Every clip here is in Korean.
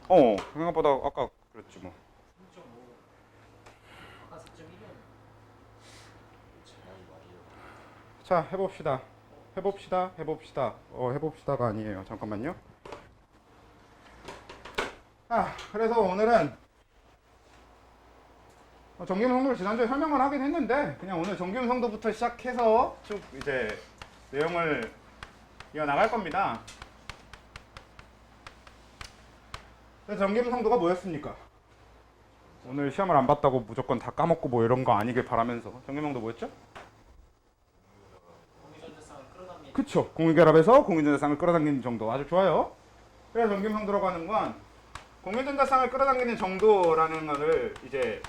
생각보다 아까 그랬지 뭐. 3.5 아까 4.1이었는데 제약이 말이에요. 자, 해봅시다가 아니에요. 잠깐만요. 그래서 오늘은 정기음성도를 지난주에 설명을 하긴 했는데 그냥 오늘 정기음성도부터 시작해서 쭉 이제 내용을 이어나갈 겁니다. 정기음성도가 뭐였습니까? 오늘 시험을 안 봤다고 무조건 다 까먹고 뭐 이런 거 아니길 바라면서 정기음성도 뭐였죠? 공유전자쌍을 끌어당기는 그쵸. 공유결합에서 공유전자쌍을 끌어당기는 정도. 아주 좋아요. 그래서 정기음성도라고 하는 건 공유전자쌍을 끌어당기는 정도라는 거를 이제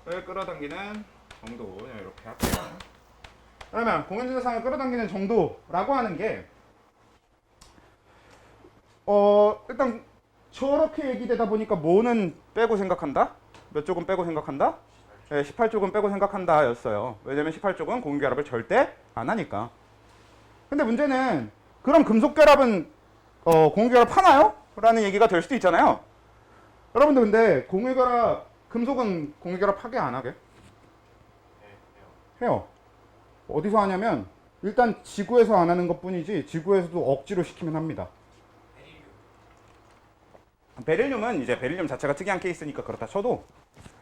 을 끌어당기는 정도 그냥 이렇게 할게요. 그러면 공유전자쌍을 끌어당기는 정도라고 하는 게 일단 저렇게 얘기되다 보니까 뭐는 빼고 생각한다? 몇 쪽은 빼고 생각한다? 네, 18쪽은 빼고 생각한다 였어요. 왜냐면 18쪽은 공유결합을 절대 안 하니까. 근데 문제는 그럼 금속결합은 공유결합 하나요? 라는 얘기가 될 수도 있잖아요. 여러분들 근데 금속은 공유결합 하게 안 하게? 해요. 어디서 하냐면 일단 지구에서 안 하는 것 뿐이지 지구에서도 억지로 시키면 합니다. 베릴륨은 이제 베릴륨 자체가 특이한 케이스니까 그렇다 쳐도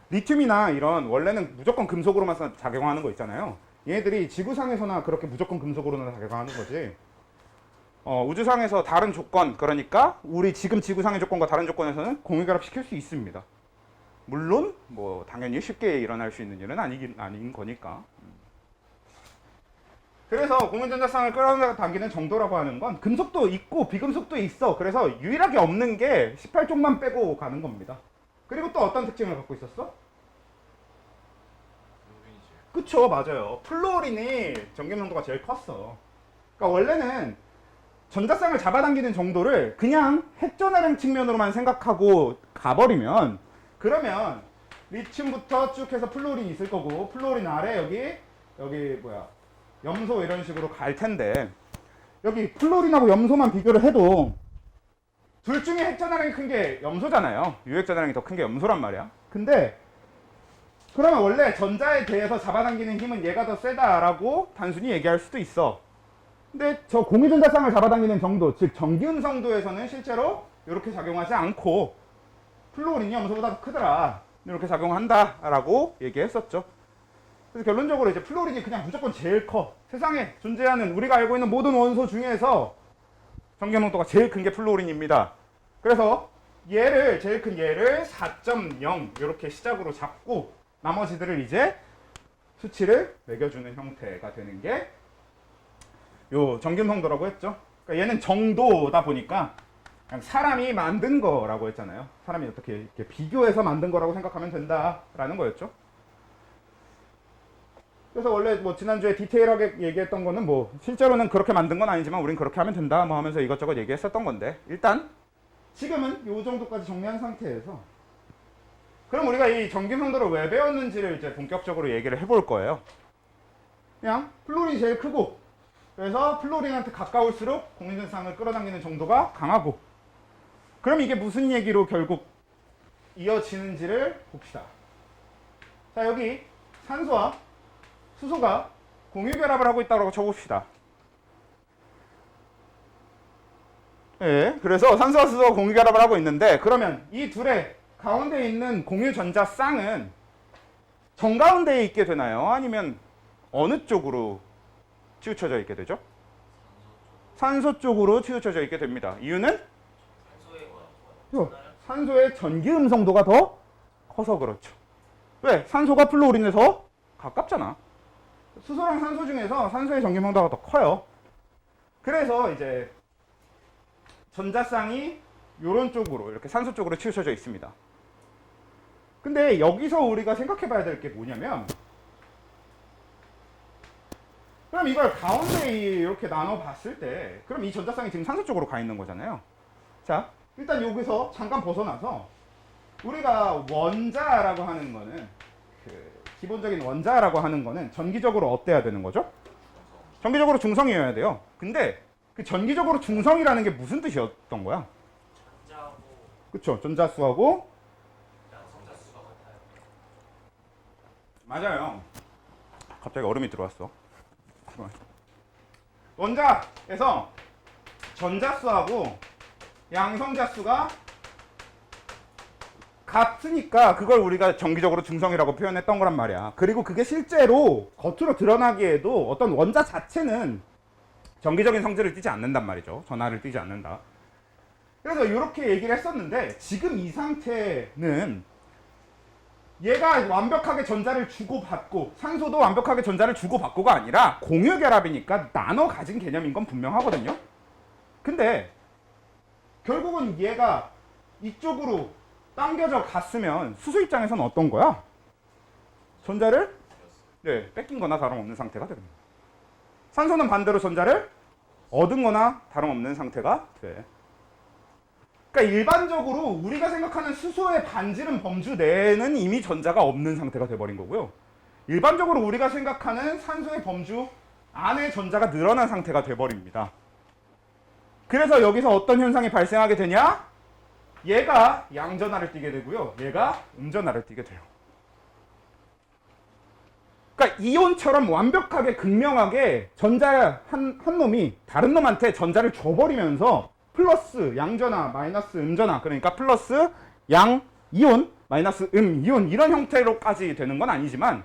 리튬이나 이런 원래는 무조건 금속으로만 작용하는 거 있잖아요. 얘네들이 지구상에서나 그렇게 무조건 금속으로는 작용하는 거지. 우주상에서 다른 조건, 그러니까 우리 지금 지구상의 조건과 다른 조건에서는 공유결합 시킬 수 있습니다. 물론 뭐 당연히 쉽게 일어날 수 있는 일은 아닌 거니까. 그래서 공유전자쌍을 끌어당기는 정도라고 하는 건 금속도 있고 비금속도 있어. 그래서 유일하게 없는 게 18쪽만 빼고 가는 겁니다. 그리고 또 어떤 특징을 갖고 있었어? 그쵸, 맞아요. 플루오린이 전기浓도가 제일 컸어. 그러니까 원래는 전자쌍을 잡아당기는 정도를 그냥 핵전화량 측면으로만 생각하고 가버리면 그러면 리튬부터 쭉 해서 플루오린이 있을 거고 플루오린 아래 여기 뭐야 염소 이런 식으로 갈 텐데 여기 플루오린하고 염소만 비교를 해도 둘 중에 핵전화량이 큰 게 염소잖아요. 유핵전화량이 더 큰 게 염소란 말이야. 근데 그러면 원래 전자에 대해서 잡아당기는 힘은 얘가 더 세다라고 단순히 얘기할 수도 있어. 근데 저 공유전자쌍을 잡아당기는 정도, 즉 전기음성도에서는 실제로 이렇게 작용하지 않고 플루오린이 염소보다 더 크더라. 이렇게 작용한다라고 얘기했었죠. 그래서 결론적으로 이제 플루오린이 그냥 무조건 제일 커. 세상에 존재하는 우리가 알고 있는 모든 원소 중에서 전기浓도가 제일 큰 게 플루오린입니다. 그래서 제일 큰 얘를 4.0 이렇게 시작으로 잡고 나머지들을 이제 수치를 매겨주는 형태가 되는 게 요 정기음성도라고 했죠. 그러니까 얘는 정도다 보니까 그냥 사람이 만든 거라고 했잖아요. 사람이 어떻게 이렇게 비교해서 만든 거라고 생각하면 된다라는 거였죠. 그래서 원래 뭐 지난주에 디테일하게 얘기했던 거는 뭐 실제로는 그렇게 만든 건 아니지만 우린 그렇게 하면 된다 뭐 하면서 이것저것 얘기했었던 건데 일단 지금은 요 정도까지 정리한 상태에서 그럼 우리가 이 전기음성도를 왜 배웠는지를 이제 본격적으로 얘기를 해볼 거예요. 그냥 플루오린이 제일 크고 그래서 플루오린한테 가까울수록 공유전자쌍을 끌어당기는 정도가 강하고 그럼 이게 무슨 얘기로 결국 이어지는지를 봅시다. 자, 여기 산소와 수소가 공유결합을 하고 있다고 쳐봅시다. 예, 그래서 산소와 수소가 공유결합을 하고 있는데 그러면 이 둘의 가운데 있는 공유전자쌍은 정가운데에 있게 되나요? 아니면 어느 쪽으로 치우쳐져 있게 되죠? 산소 쪽으로 치우쳐져 있게 됩니다. 이유는? 산소의 전기음성도가 더 커서 그렇죠. 왜? 산소가 플루오린에 더 가깝잖아. 수소랑 산소 중에서 산소의 전기음성도가 더 커요. 그래서 이제 전자쌍이 이런 쪽으로 이렇게 산소 쪽으로 치우쳐져 있습니다. 근데 여기서 우리가 생각해 봐야 될 게 뭐냐면 그럼 이걸 가운데 이렇게 나눠 봤을 때 그럼 이 전자쌍이 지금 산소 쪽으로 가 있는 거잖아요. 자, 일단 여기서 잠깐 벗어나서 우리가 원자라고 하는 거는 기본적인 원자라고 하는 거는 전기적으로 어때야 되는 거죠? 전기적으로 중성이어야 돼요. 근데 그 전기적으로 중성이라는 게 무슨 뜻이었던 거야? 전자하고 그쵸? 전자수하고 양성자 수가 같아요. 맞아요. 갑자기 얼음이 들어왔어. 원자에서 전자수하고 양성자수가 같으니까 그걸 우리가 정기적으로 중성이라고 표현했던 거란 말이야. 그리고 그게 실제로 겉으로 드러나기에도 어떤 원자 자체는 정기적인 성질을 띠지 않는단 말이죠. 전하를 띠지 않는다. 그래서 이렇게 얘기를 했었는데 지금 이 상태는 얘가 완벽하게 전자를 주고받고 산소도 완벽하게 전자를 주고받고가 아니라 공유결합이니까 나눠 가진 개념인 건 분명하거든요. 근데 결국은 얘가 이쪽으로 당겨져 갔으면 수소 입장에서는 어떤 거야? 전자를 뺏긴 거나 다름없는 상태가 됩니다. 산소는 반대로 전자를 얻은 거나 다름없는 상태가 돼. 그러니까 일반적으로 우리가 생각하는 수소의 반지름 범주 내에는 이미 전자가 없는 상태가 돼버린 거고요. 일반적으로 우리가 생각하는 산소의 범주 안에 전자가 늘어난 상태가 돼버립니다. 그래서 여기서 어떤 현상이 발생하게 되냐? 얘가 양전하를 띠게 되고요. 얘가 음전하를 띠게 돼요. 그러니까 이온처럼 완벽하게 극명하게 전자 한 놈이 다른 놈한테 전자를 줘버리면서 플러스 양전하, 마이너스 음전하, 그러니까 플러스 양 이온, 마이너스 이온 이런 형태로까지 되는 건 아니지만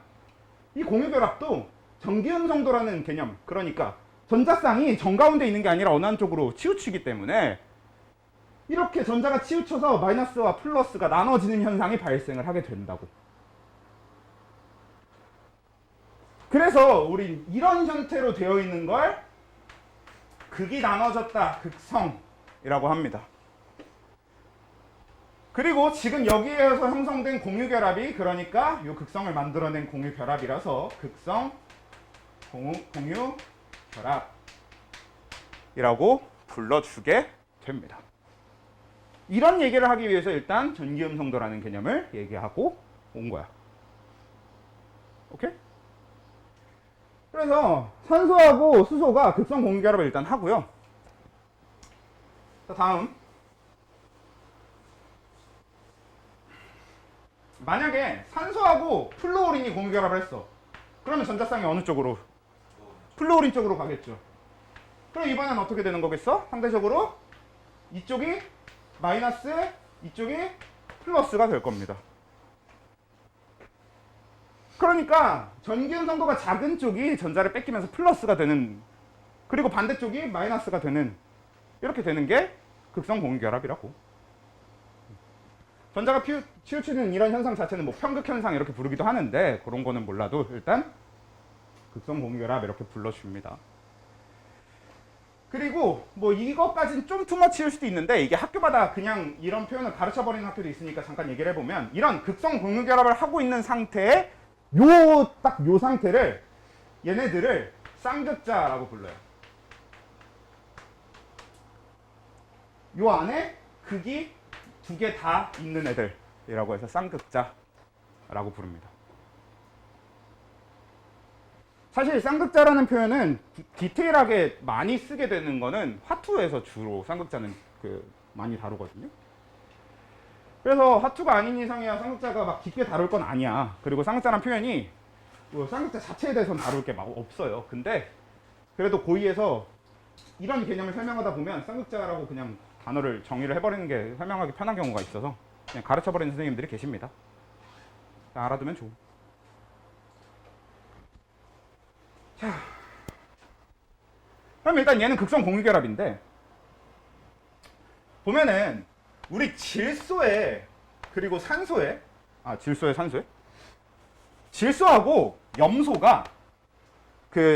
이 공유결합도 전기음성도라는 개념, 그러니까 전자쌍이 정가운데 있는 게 아니라 어느 한쪽으로 치우치기 때문에 이렇게 전자가 치우쳐서 마이너스와 플러스가 나눠지는 현상이 발생을 하게 된다고. 그래서 우린 이런 형태로 되어 있는 걸 극이 나눠졌다, 극성이라고 합니다. 그리고 지금 여기에서 형성된 공유결합이 그러니까 이 극성을 만들어낸 공유결합이라서 극성 공유결합이라고 불러주게 됩니다. 이런 얘기를 하기 위해서 일단 전기음성도라는 개념을 얘기하고 온 거야. 오케이? 그래서 산소하고 수소가 극성 공유결합을 일단 하고요. 자, 다음. 만약에 산소하고 플루오린이 공유결합을 했어. 그러면 전자쌍이 어느 쪽으로? 플루오린 쪽으로 가겠죠. 그럼 이번엔 어떻게 되는 거겠어? 상대적으로 이쪽이 마이너스, 이쪽이 플러스가 될 겁니다. 그러니까 전기음성도가 작은 쪽이 전자를 뺏기면서 플러스가 되는, 그리고 반대쪽이 마이너스가 되는, 이렇게 되는 게 극성 공유결합이라고. 전자가 치우치는 이런 현상 자체는 뭐 편극현상 이렇게 부르기도 하는데 그런 거는 몰라도 일단 극성 공유결합 이렇게 불러줍니다. 그리고 뭐 이것까지는 좀 투머치일 수도 있는데 이게 학교마다 그냥 이런 표현을 가르쳐버리는 학교도 있으니까 잠깐 얘기를 해보면 이런 극성 공유결합을 하고 있는 상태에 딱 요 상태를 얘네들을 쌍극자라고 불러요. 요 안에 극이 두 개 다 있는 애들이라고 해서 쌍극자라고 부릅니다. 사실 쌍극자라는 표현은 디테일하게 많이 쓰게 되는 거는 화투에서 주로 쌍극자는 많이 다루거든요. 그래서 화투가 아닌 이상이야 쌍극자가 막 깊게 다룰 건 아니야. 그리고 쌍극자라는 표현이 뭐 쌍극자 자체에 대해서는 다룰 게 막 없어요. 근데 그래도 고2에서 이런 개념을 설명하다 보면 쌍극자라고 그냥 단어를 정의를 해버리는 게 설명하기 편한 경우가 있어서 그냥 가르쳐버리는 선생님들이 계십니다. 알아두면 좋고. 자, 그럼 일단 얘는 극성 공유결합인데 보면은 우리 질소에 그리고 산소에 질소에 산소에 질소하고 염소가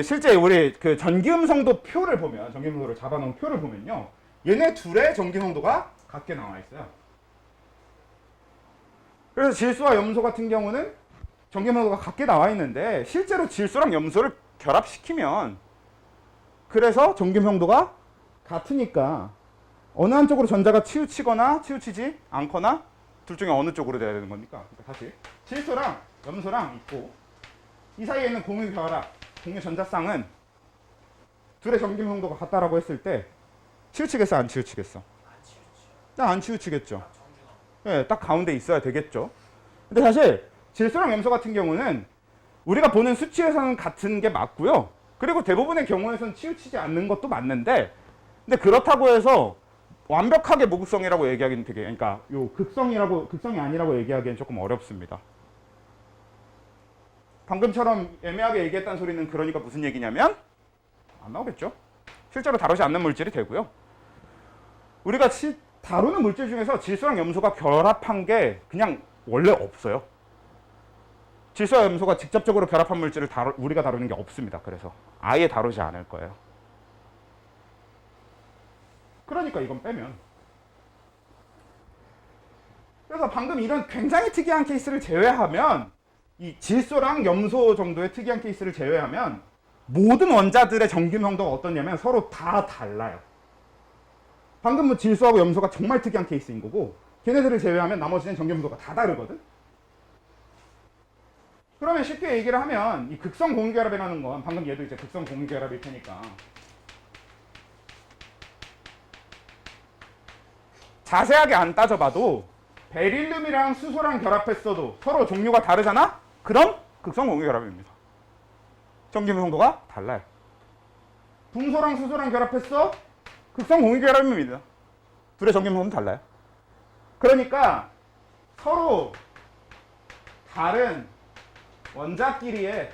실제 우리 전기음성도 표를 보면 전기음성도를 잡아놓은 표를 보면요 얘네 둘의 전기음성도가 같게 나와 있어요. 그래서 질소와 염소 같은 경우는 전기음성도가 같게 나와 있는데 실제로 질소랑 염소를 결합시키면 그래서 전기음성도가 같으니까 어느 한쪽으로 전자가 치우치거나 치우치지 않거나 둘 중에 어느 쪽으로 돼야 되는 겁니까? 그러니까 다시 질소랑 염소랑 있고 이 사이에 있는 공유결합, 공유전자쌍은 둘의 전기용도가 같다라고 했을 때 치우치겠어, 안 치우치겠어? 안 치우치요. 안 치우치겠죠. 정중앙. 예, 딱 가운데 있어야 되겠죠. 근데 사실 질소랑 염소 같은 경우는 우리가 보는 수치에서는 같은 게 맞고요. 그리고 대부분의 경우에서는 치우치지 않는 것도 맞는데, 근데 그렇다고 해서 완벽하게 무극성이라고 얘기하기는 되게, 그러니까 요 극성이 아니라고 얘기하기엔 조금 어렵습니다. 방금처럼 애매하게 얘기했다는 소리는 그러니까 무슨 얘기냐면 안 나오겠죠. 실제로 다루지 않는 물질이 되고요. 우리가 다루는 물질 중에서 질소랑 염소가 결합한 게 그냥 원래 없어요. 질소와 염소가 직접적으로 결합한 물질을 우리가 다루는 게 없습니다. 그래서 아예 다루지 않을 거예요. 그러니까 이건 빼면. 그래서 방금 이런 굉장히 특이한 케이스를 제외하면, 이 질소랑 염소 정도의 특이한 케이스를 제외하면 모든 원자들의 전기명도가 어떠냐면 서로 다 달라요. 방금 뭐 질소하고 염소가 정말 특이한 케이스인 거고, 걔네들을 제외하면 나머지는 전기명도가 다 다르거든. 그러면 쉽게 얘기를 하면 이 극성 공유결합이라는 건, 방금 얘도 이제 극성 공유결합일 테니까 자세하게 안 따져봐도 베릴륨이랑 수소랑 결합했어도 서로 종류가 다르잖아? 그럼 극성 공유결합입니다. 전기명도가 달라요. 붕소랑 수소랑 결합했어? 극성 공유결합입니다. 둘의 전기명도는 달라요. 그러니까 서로 다른 원자끼리의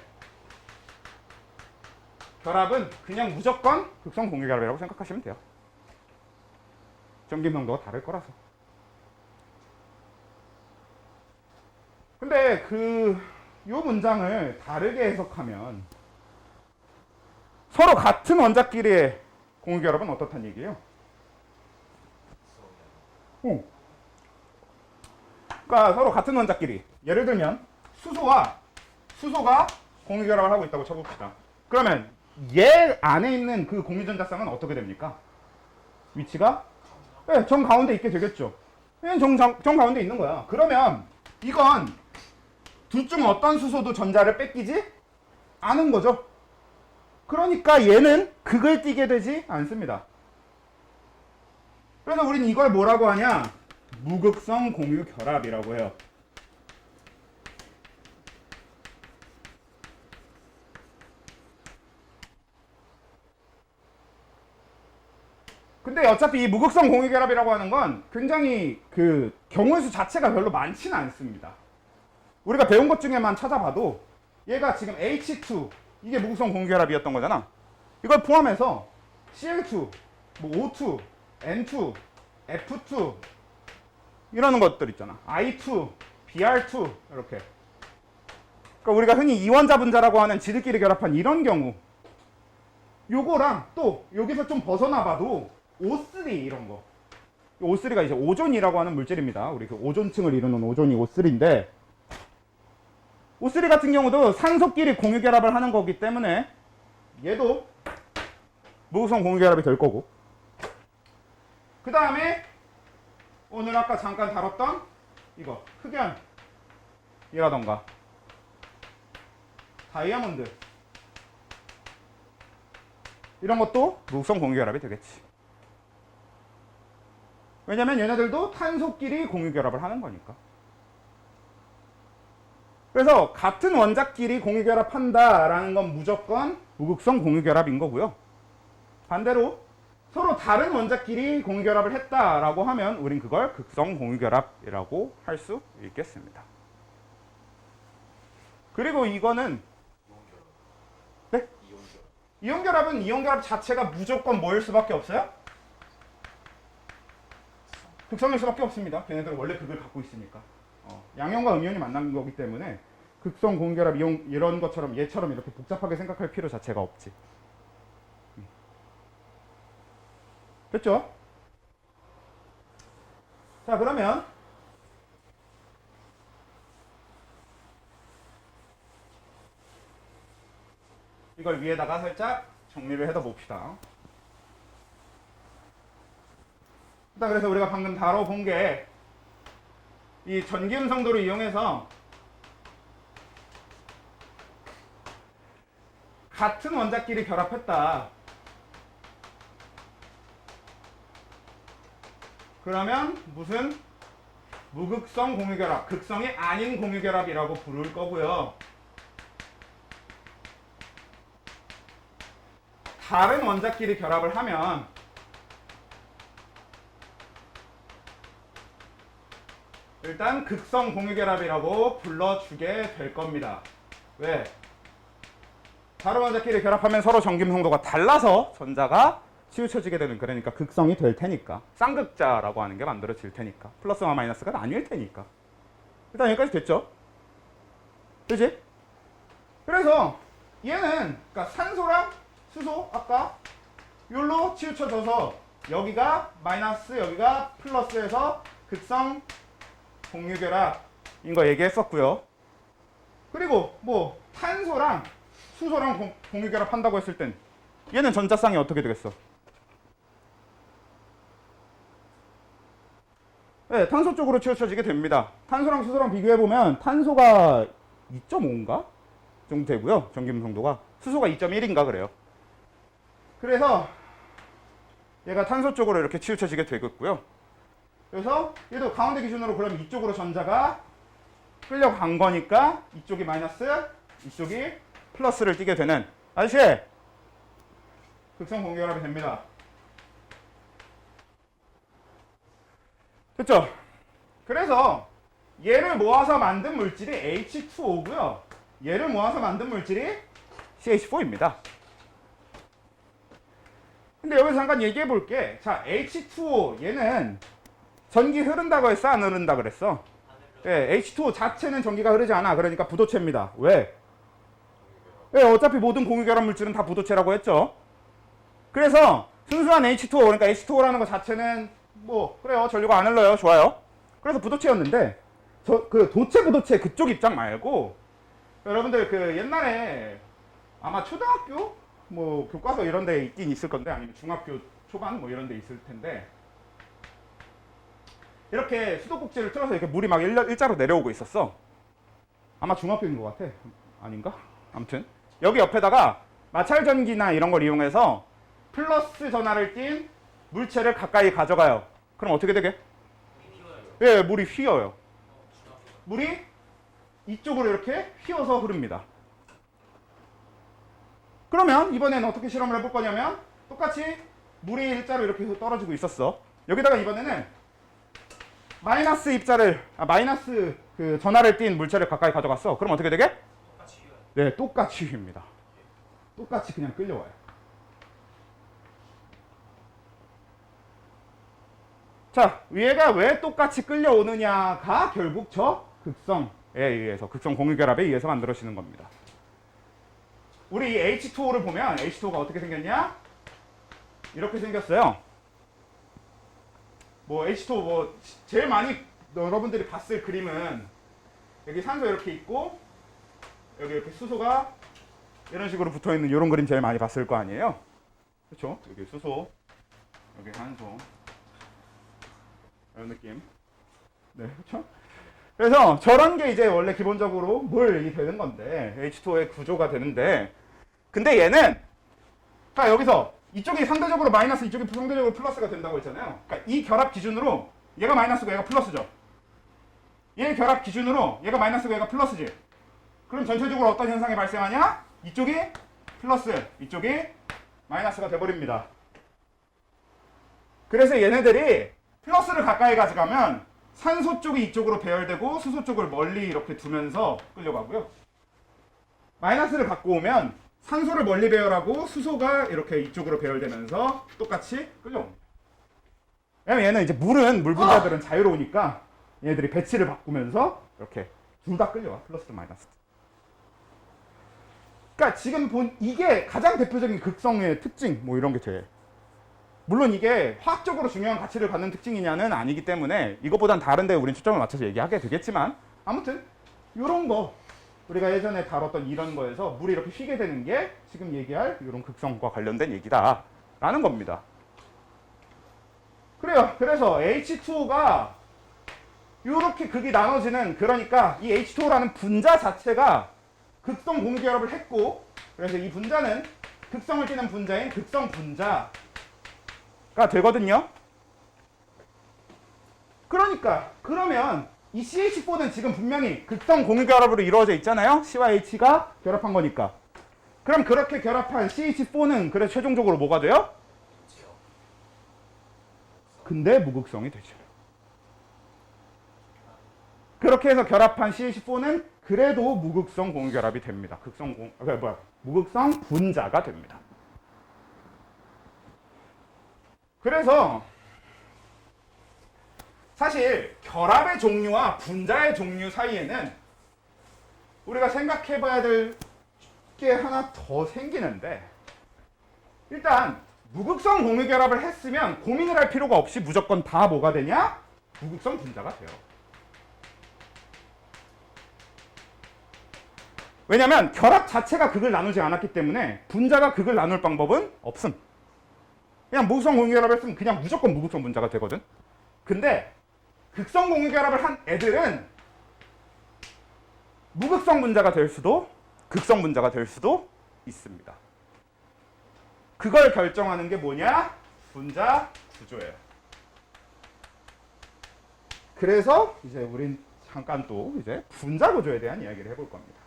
결합은 그냥 무조건 극성 공유결합이라고 생각하시면 돼요. 전기명도가 다를 거라서. 근데 요 문장을 다르게 해석하면 서로 같은 원자끼리의 공유결합은 어떻단 얘기예요? 그러니까 서로 같은 원자끼리, 예를 들면 수소가 공유결합을 하고 있다고 쳐봅시다. 그러면 얘 안에 있는 그 공유전자쌍은 어떻게 됩니까? 위치가 정 가운데 있게 되겠죠. 정 가운데 있는 거야. 그러면 이건 둘 중 어떤 수소도 전자를 뺏기지 않은 거죠. 그러니까 얘는 극을 띠게 되지 않습니다. 그래서 우린 이걸 뭐라고 하냐? 무극성 공유결합이라고 해요. 근데 어차피 이 무극성 공유결합이라고 하는 건 굉장히 그 경우수 자체가 별로 많지는 않습니다. 우리가 배운 것 중에만 찾아봐도 얘가 지금 H2, 이게 무극성 공유결합이었던 거잖아. 이걸 포함해서 Cl2, 뭐 O2, N2, F2 이러는 것들 있잖아. I2, Br2 이렇게. 그러니까 우리가 흔히 이원자 분자라고 하는 지들끼리 결합한 이런 경우, 요거랑 또 여기서 좀 벗어나봐도 O3 이런 거. O3가 이제 오존이라고 하는 물질입니다. 우리 그 오존층을 이루는 오존이 O3인데, O3 같은 경우도 산소끼리 공유결합을 하는 거기 때문에 얘도 무극성 공유결합이 될 거고, 그 다음에 오늘 아까 잠깐 다뤘던 이거 흑연이라던가 다이아몬드 이런 것도 무극성 공유결합이 되겠지. 왜냐면 얘네들도 탄소끼리 공유결합을 하는 거니까. 그래서 같은 원자끼리 공유결합한다라는 건 무조건 무극성 공유결합인 거고요. 반대로 서로 다른 원자끼리 공유결합을 했다라고 하면 우린 그걸 극성 공유결합이라고 할 수 있겠습니다. 그리고 이거는 네? 이온결합은 이온결합 자체가 무조건 뭐일 수밖에 없어요? 극성일 수밖에 없습니다. 걔네들은 원래 극을 갖고 있으니까. 양이온과 음이온이 만난 거기 때문에 극성 공유결합 이온 이런 것처럼 얘처럼 이렇게 복잡하게 생각할 필요 자체가 없지. 됐죠? 자, 그러면 이걸 위에다가 살짝 정리를 해다 봅시다. 일단 그래서 우리가 방금 다뤄본 게 이 전기음성도를 이용해서 같은 원자끼리 결합했다 그러면 무슨 무극성 공유결합, 극성이 아닌 공유결합이라고 부를 거고요. 다른 원자끼리 결합을 하면 일단 극성 공유결합이라고 불러주게 될 겁니다. 왜? 다른 원자끼리 결합하면 서로 전기 성도가 달라서 전자가 치우쳐지게 되는, 그러니까 극성이 될 테니까, 쌍극자라고 하는 게 만들어질 테니까, 플러스와 마이너스가 아닐 테니까. 일단 여기까지 됐죠? 그지? 그래서 얘는 그러니까 산소랑 수소 아까 요로 치우쳐져서 여기가 마이너스 여기가 플러스에서 극성 공유결합인 거 얘기했었고요. 그리고 뭐 탄소랑 수소랑 공유결합 한다고 했을 땐 얘는 전자쌍이 어떻게 되겠어? 네, 탄소 쪽으로 치우쳐지게 됩니다. 탄소랑 수소랑 비교해보면 탄소가 2.5인가? 정도 되고요. 전기음성도가. 수소가 2.1인가 그래요. 그래서 얘가 탄소 쪽으로 이렇게 치우쳐지게 되겠고요. 그래서 얘도 가운데 기준으로 그럼 이쪽으로 전자가 끌려간 거니까 이쪽이 마이너스, 이쪽이 플러스를 띠게 되는, 아저씨! 극성 공유결합이 됩니다. 됐죠? 그래서 얘를 모아서 만든 물질이 H2O고요. 얘를 모아서 만든 물질이 CH4입니다. 근데 여기서 잠깐 얘기해 볼게. 자, H2O 얘는 전기 흐른다고 했어? 안 흐른다 그랬어? 네, H2O 자체는 전기가 흐르지 않아. 그러니까 부도체입니다. 왜? 왜? 어차피 모든 공유결합 물질은 다 부도체라고 했죠. 그래서 순수한 H2O, 그러니까 H2O라는 것 자체는 뭐 그래요. 전류가 안 흘러요. 좋아요. 그래서 부도체였는데 그 도체 부도체 그쪽 입장 말고 여러분들 그 옛날에 아마 초등학교 뭐 교과서 이런 데 있긴 있을 건데 아니면 중학교 초반 뭐 이런 데 있을 텐데 이렇게 수도꼭지를 틀어서 이렇게 물이 막 일자로 내려오고 있었어. 아마 중학교인 것 같아. 아닌가? 아무튼 여기 옆에다가 마찰전기나 이런 걸 이용해서 플러스 전하를 띤 물체를 가까이 가져가요. 그럼 어떻게 되게? 예, 물이 휘어요. 물이 이쪽으로 이렇게 휘어서 흐릅니다. 그러면 이번에는 어떻게 실험을 해볼 거냐면 똑같이 물이 일자로 이렇게 떨어지고 있었어. 여기다가 이번에는 마이너스 입자를 마이너스 그 전하를 띤 물체를 가까이 가져갔어. 그럼 어떻게 되게? 똑같이 휘어요. 네, 똑같이 휩니다. 똑같이 그냥 끌려와요. 자, 얘가 왜 똑같이 끌려오느냐가 결국 저 극성에 의해서, 극성 공유결합에 의해서 만들어지는 겁니다. 우리 이 H2O를 보면 H2O가 어떻게 생겼냐? 이렇게 생겼어요. 뭐 H2O 뭐 제일 많이 여러분들이 봤을 그림은 여기 산소 이렇게 있고 여기 이렇게 수소가 이런 식으로 붙어 있는 이런 그림 제일 많이 봤을 거 아니에요? 그렇죠? 여기 수소, 여기 산소. 이런 느낌. 네, 그렇죠? 그래서 저런 게 이제 원래 기본적으로 물이 되는 건데 H2O의 구조가 되는데, 근데 얘는 그러니까 여기서 이쪽이 상대적으로 마이너스, 이쪽이 상대적으로 플러스가 된다고 했잖아요. 그러니까 이 결합 기준으로 얘가 마이너스고 얘가 플러스죠. 얘 결합 기준으로 얘가 마이너스고 얘가 플러스지. 그럼 전체적으로 어떤 현상이 발생하냐? 이쪽이 플러스, 이쪽이 마이너스가 돼버립니다. 그래서 얘네들이 플러스를 가까이 가져가면 산소 쪽이 이쪽으로 배열되고 수소 쪽을 멀리 이렇게 두면서 끌려가고요. 마이너스를 갖고 오면 산소를 멀리 배열하고 수소가 이렇게 이쪽으로 배열되면서 똑같이 끌려옵니다. 왜냐면 얘는 이제 물 분자들은 자유로우니까 얘네들이 배치를 바꾸면서 이렇게 둘 다 끌려와. 플러스 마이너스. 그러니까 지금 본 이게 가장 대표적인 극성의 특징 뭐 이런 게 제일. 물론 이게 화학적으로 중요한 가치를 갖는 특징이냐는 아니기 때문에 이것보단 다른 데 우린 초점을 맞춰서 얘기하게 되겠지만 아무튼 이런 거 우리가 예전에 다뤘던 이런 거에서 물이 이렇게 휘게 되는 게 지금 얘기할 이런 극성과 관련된 얘기다 라는 겁니다. 그래요. 그래서 H2O가 이렇게 극이 나눠지는, 그러니까 이 H2O라는 분자 자체가 극성 공유결합을 했고, 그래서 이 분자는 극성을 띠는 분자인 극성 분자 가 되거든요. 그러니까 그러면 이 CH4는 지금 분명히 극성 공유 결합으로 이루어져 있잖아요. C와 H가 결합한 거니까. 그럼 그렇게 결합한 CH4는 그래서 최종적으로 뭐가 돼요? 지요. 근데 무극성이 되죠. 그렇게 해서 결합한 CH4는 그래도 무극성 공유 결합이 됩니다. 무극성 분자가 됩니다. 그래서 사실 결합의 종류와 분자의 종류 사이에는 우리가 생각해 봐야 될 게 하나 더 생기는데, 일단 무극성 공유 결합을 했으면 고민을 할 필요가 없이 무조건 다 뭐가 되냐? 무극성 분자가 돼요. 왜냐면 결합 자체가 극을 나누지 않았기 때문에 분자가 극을 나눌 방법은 없음. 그냥 무극성 공유 결합을 했으면 그냥 무조건 무극성 분자가 되거든. 근데 극성 공유 결합을 한 애들은 무극성 분자가 될 수도 극성 분자가 될 수도 있습니다. 그걸 결정하는 게 뭐냐? 분자 구조예요. 그래서 이제 우린 잠깐 또 이제 분자 구조에 대한 이야기를 해볼 겁니다.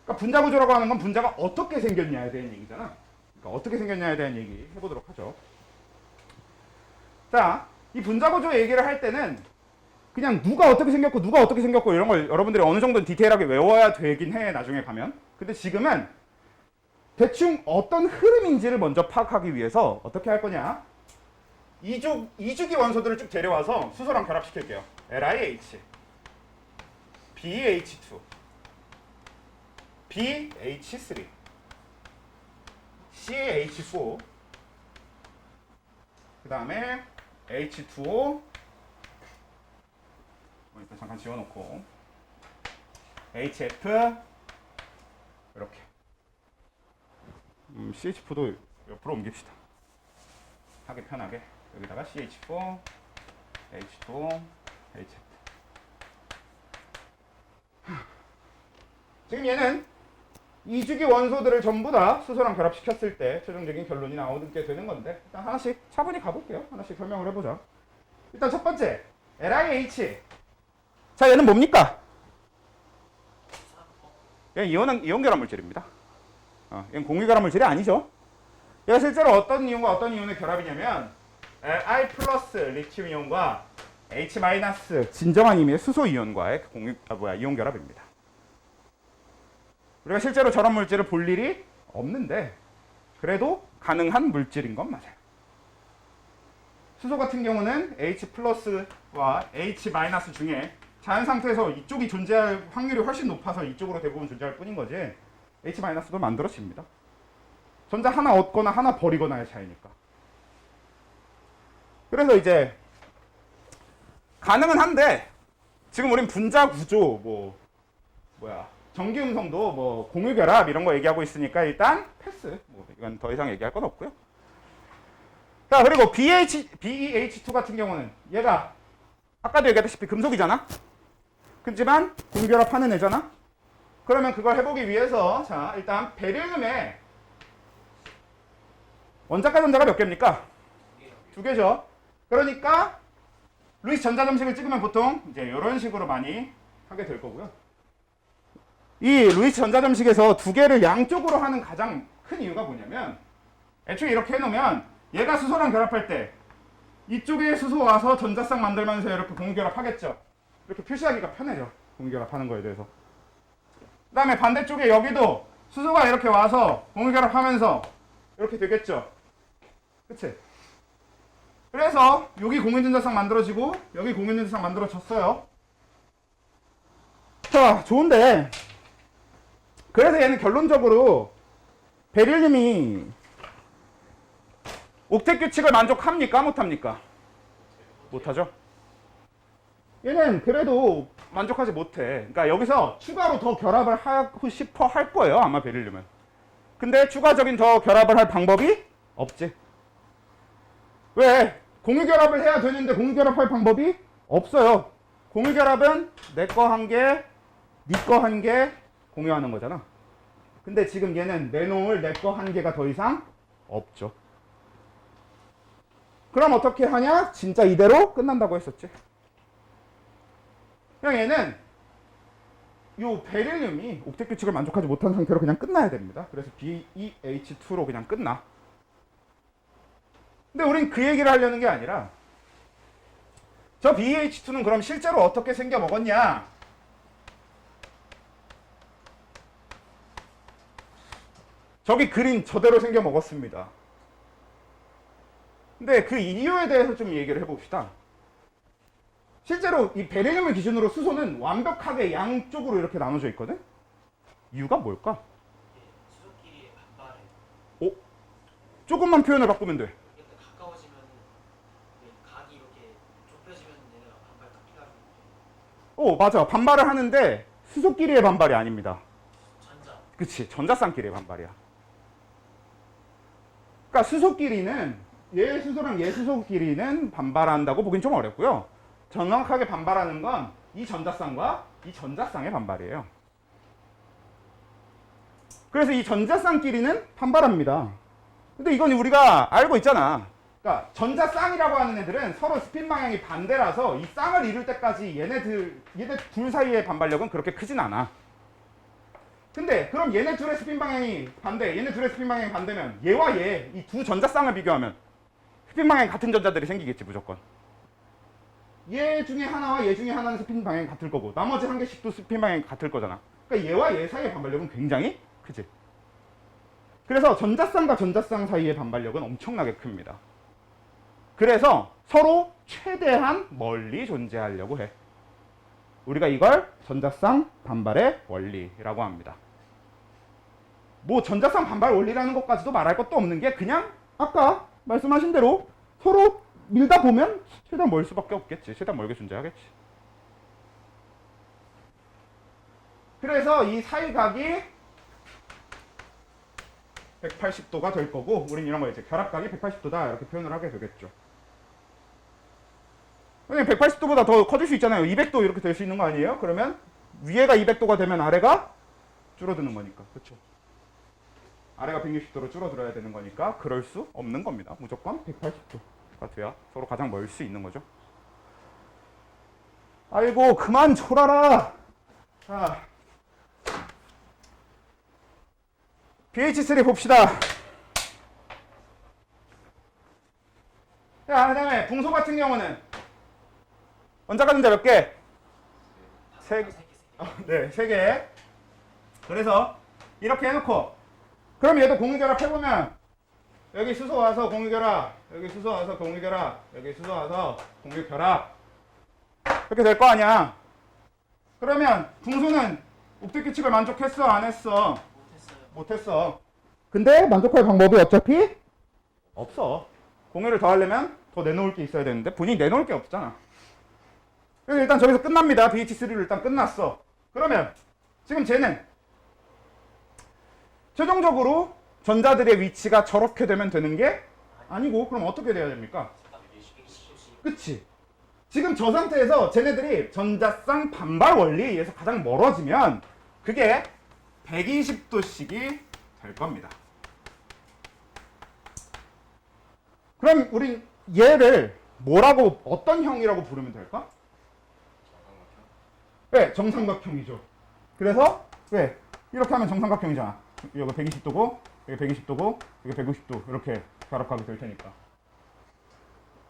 그러니까 분자 구조라고 하는 건 분자가 어떻게 생겼냐에 대한 얘기잖아. 그러니까 어떻게 생겼냐에 대한 얘기 해보도록 하죠. 자, 이 분자 구조 얘기를 할 때는 그냥 누가 어떻게 생겼고 이런 걸 여러분들이 어느 정도 디테일하게 외워야 되긴 해, 나중에 가면. 근데 지금은 대충 어떤 흐름인지를 먼저 파악하기 위해서 어떻게 할 거냐? 이주기 원소들을 쭉 데려와서 수소랑 결합시킬게요. LiH, BH2, BH3, CH4, 그 다음에 H2O, 일단 잠깐 지워놓고 HF 이렇게 CH4도 옆으로 옮깁시다. 하기 편하게. 여기다가 CH4, H2O, HF. 지금 얘는 이주기 원소들을 전부 다 수소랑 결합시켰을 때 최종적인 결론이 나오게 되는 건데, 일단 하나씩 차분히 가볼게요. 하나씩 설명을 해보자. 일단 첫 번째 LiH. 자, 얘는 뭡니까? 얘는 이온 결합 물질입니다. 얘는 공유 결합 물질이 아니죠. 얘가 실제로 어떤 이온과 어떤 이온의 결합이냐면 Li 플러스 리튬 이온과 H 마이너스 진정한 의미의 수소 이온과의 이온 결합입니다. 우리가 실제로 저런 물질을 볼 일이 없는데 그래도 가능한 물질인 건 맞아요. 수소 같은 경우는 H 플러스와 H 마이너스 중에 자연 상태에서 이쪽이 존재할 확률이 훨씬 높아서 이쪽으로 대부분 존재할 뿐인 거지, H 마이너스도 만들어집니다. 전자 하나 얻거나 하나 버리거나의 차이니까. 그래서 이제 가능은 한데 지금 우린 분자 구조 전기 음성도 공유 결합 이런 거 얘기하고 있으니까 일단 패스. 이건 더 이상 얘기할 건 없고요. 자, 그리고 BeH2 같은 경우는 얘가 아까도 얘기했다시피 금속이잖아. 그렇지만 공유 결합하는 애잖아. 그러면 그걸 해보기 위해서 자, 일단 베릴륨의 원자가 전자가 몇 개입니까? 2개죠. 그러니까 루이스 전자점식을 찍으면 보통 이제 이런 식으로 많이 하게 될 거고요. 이 루이스 전자점식에서 2개를 양쪽으로 하는 가장 큰 이유가 뭐냐면, 애초에 이렇게 해놓으면 얘가 수소랑 결합할 때 이쪽에 수소 와서 전자쌍 만들면서 이렇게 공유결합하겠죠. 이렇게 표시하기가 편해져, 공유결합하는 거에 대해서. 그 다음에 반대쪽에 여기도 수소가 이렇게 와서 공유결합하면서 이렇게 되겠죠. 그치? 그래서 여기 공유전자쌍 만들어지고 여기 공유전자쌍 만들어졌어요. 자, 좋은데 그래서 얘는 결론적으로 베릴륨이 옥텟 규칙을 만족합니까? 못합니까? 못하죠. 얘는 그래도 만족하지 못해. 그러니까 여기서 추가로 더 결합을 하고 싶어 할 거예요, 아마 베릴륨은. 근데 추가적인 더 결합을 할 방법이 없지. 왜? 공유결합을 해야 되는데 공유결합할 방법이 없어요. 공유결합은 내 거 한 개, 네 거 한 개 공유하는 거잖아. 근데 지금 얘는 내놓을 내 거 한 개가 더 이상 없죠. 그럼 어떻게 하냐? 진짜 이대로 끝난다고 했었지. 그냥 얘는 요 베릴륨이 옥텟 규칙을 만족하지 못한 상태로 그냥 끝나야 됩니다. 그래서 BeH2로 그냥 끝나. 근데 우린 그 얘기를 하려는 게 아니라 저 BeH2는 그럼 실제로 어떻게 생겨 먹었냐? 저기 그린 저대로 생겨 먹었습니다. 근데 그 이유에 대해서 좀 얘기를 해봅시다. 실제로 이 베릴륨을 기준으로 수소는 완벽하게 양쪽으로 이렇게 나눠져 있거든? 이유가 뭘까? 수소끼리 반발해. 오? 조금만 표현을 바꾸면 돼. 그러니까 가까워지면 각이 이렇게 좁혀지면 얘네가 반발 딱 해가지고 오, 맞아. 반발을 하는데 수소끼리의 반발이 아닙니다. 전자. 그치. 전자쌍끼리의 반발이야. 그러니까 수소끼리는 얘 수소랑 얘 수소끼리는 반발한다고 보긴 좀 어렵고요. 정확하게 반발하는 건 이 전자쌍과 이 전자쌍의 반발이에요. 그래서 이 전자쌍끼리는 반발합니다. 근데 이건 우리가 알고 있잖아. 그러니까 전자쌍이라고 하는 애들은 서로 스핀 방향이 반대라서 이 쌍을 이룰 때까지 얘네 둘 사이의 반발력은 그렇게 크진 않아. 근데 그럼 얘네 둘의 스핀 방향이 반대, 얘네 둘의 스핀 방향이 반대면 얘와 얘, 이 두 전자쌍을 비교하면 스핀 방향이 같은 전자들이 생기겠지, 무조건. 얘 중에 하나와 얘 중에 하나는 스핀 방향이 같을 거고 나머지 한 개씩도 스핀 방향이 같을 거잖아. 그러니까 얘와 얘 사이의 반발력은 굉장히 크지. 그래서 전자쌍과 전자쌍 사이의 반발력은 엄청나게 큽니다. 그래서 서로 최대한 멀리 존재하려고 해. 우리가 이걸 전자쌍 반발의 원리라고 합니다. 뭐 전자쌍 반발 원리라는 것까지도 말할 것도 없는 게 그냥 아까 말씀하신 대로 서로 밀다 보면 최대한 멀 수밖에 없겠지. 최대한 멀게 존재하겠지. 그래서 이 사이각이 180도가 될 거고 우린 이런 거 이제 결합각이 180도다 이렇게 표현을 하게 되겠죠. 그냥 180도보다 더 커질 수 있잖아요. 200도 이렇게 될 수 있는 거 아니에요? 그러면 위에가 200도가 되면 아래가 줄어드는 거니까. 그렇죠? 아래가 160도로 줄어들어야 되는 거니까 그럴 수 없는 겁니다. 무조건 180도가 돼야 서로 가장 멀 수 있는 거죠. 아이고 그만 졸아라. 자, BH3 봅시다. 자, 그 다음에 붕소 같은 경우는 원자가 전자 몇 개? 세 개. 네, 3개. 그래서 이렇게 해놓고 그럼 얘도 공유결합 해보면 여기 수소 와서 공유결합, 여기 수소 와서 공유결합, 여기 수소 와서 공유결합 이렇게 될 거 아니야. 그러면 붕소는 옥텟 규칙을 만족했어? 안 했어? 못했어요. 못했어. 근데 만족할 방법이 어차피 없어. 공유를 더 하려면 더 내놓을 게 있어야 되는데 본인이 내놓을 게 없잖아. 그래서 일단 저기서 끝납니다. BH3로 일단 끝났어. 그러면 지금 쟤는 최종적으로 전자들의 위치가 저렇게 되면 되는 게 아니고 그럼 어떻게 돼야 됩니까? 그치? 지금 저 상태에서 쟤네들이 전자쌍 반발 원리에 의해서 가장 멀어지면 그게 120도씩이 될 겁니다. 그럼 우린 얘를 뭐라고 어떤 형이라고 부르면 될까? 네, 정삼각형이죠. 그래서 왜 이렇게 하면 정삼각형이잖아. 여기 120도고 여기 120도고 여기 190도 이렇게 결합하게 될 테니까.